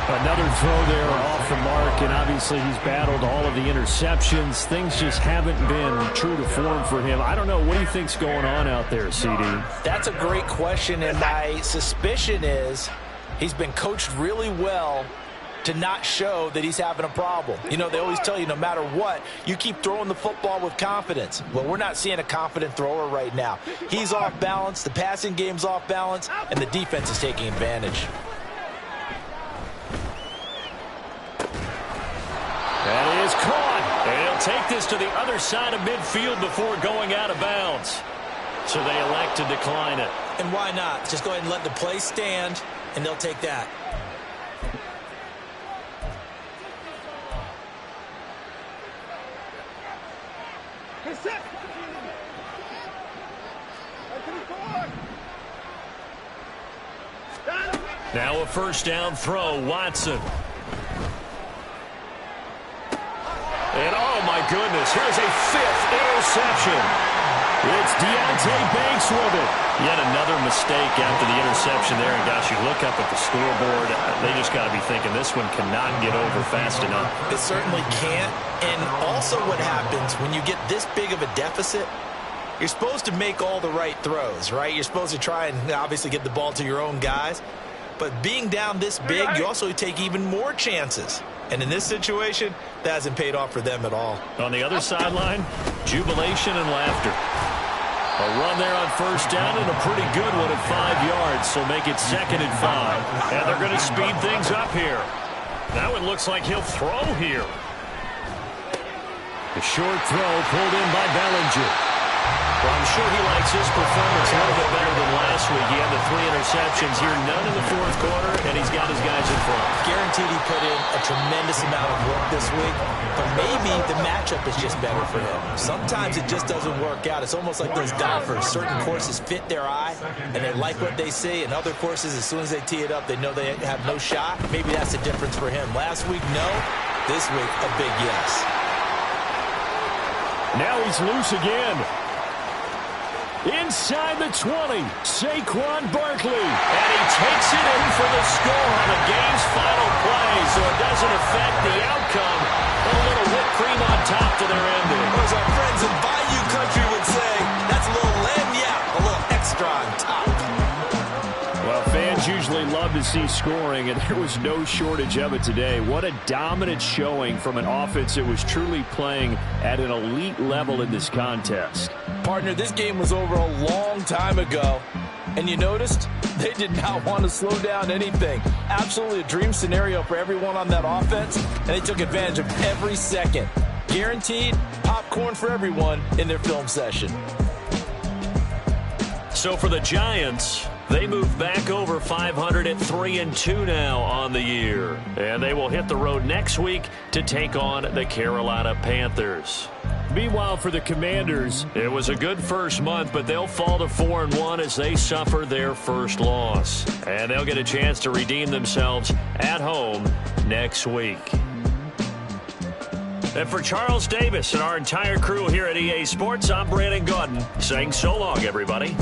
Another throw there off the mark, and obviously he's battled all of the interceptions. Things just haven't been true to form for him. I don't know. What do you think's going on out there, CD? That's a great question, and my suspicion is he's been coached really well to not show that he's having a problem. You know, they always tell you no matter what, you keep throwing the football with confidence. Well, we're not seeing a confident thrower right now. He's off balance, the passing game's off balance, and the defense is taking advantage. That is caught. And he'll take this to the other side of midfield before going out of bounds. So they elect to decline it. And why not? Just go ahead and let the play stand, and they'll take that. Now a first down throw, Watson. And oh my goodness, here's a 5th interception. It's Deontay Banks with it. Yet another mistake after the interception there. And gosh, you look up at the scoreboard, they just got to be thinking this one cannot get over fast enough. It certainly can't. And also what happens when you get this big of a deficit, you're supposed to make all the right throws, right? You're supposed to try and obviously get the ball to your own guys. But being down this big, you also take even more chances. And in this situation, that hasn't paid off for them at all. On the other sideline, jubilation and laughter. A run there on first down and a pretty good one at 5 yards, so make it 2nd and 5. And they're going to speed things up here. That one looks like he'll throw here. The short throw pulled in by Bellinger. Well, I'm sure he likes his performance a little bit better than last week. He had the 3 interceptions here, none in the 4th quarter, and he's got his guys in front. Guaranteed he put in a tremendous amount of work this week, but maybe the matchup is just better for him. Sometimes it just doesn't work out. It's almost like those golfers. Certain courses fit their eye, and they like what they see, and other courses, as soon as they tee it up, they know they have no shot. Maybe that's the difference for him. Last week, no. This week, a big yes. Now he's loose again. Inside the 20, Saquon Barkley. And he takes it in for the score on the game's final play, so it doesn't affect the outcome. A little whipped cream on top to their ending. Or as our friends in Bayou Country would say, that's a little lagniappe, a little extra on top. Well, fans usually love to see scoring, and there was no shortage of it today. What a dominant showing from an offense that was truly playing at an elite level in this contest. Partner, this game was over a long time ago, and you noticed they did not want to slow down anything. Absolutely a dream scenario for everyone on that offense, and they took advantage of every second. Guaranteed popcorn for everyone in their film session. So for the Giants, they move back over 500 at 3-2 now on the year. And they will hit the road next week to take on the Carolina Panthers. Meanwhile, for the Commanders, it was a good first month, but they'll fall to 4-1 as they suffer their first loss. And they'll get a chance to redeem themselves at home next week. And for Charles Davis and our entire crew here at EA Sports, I'm Brandon Gaudin saying so long, everybody.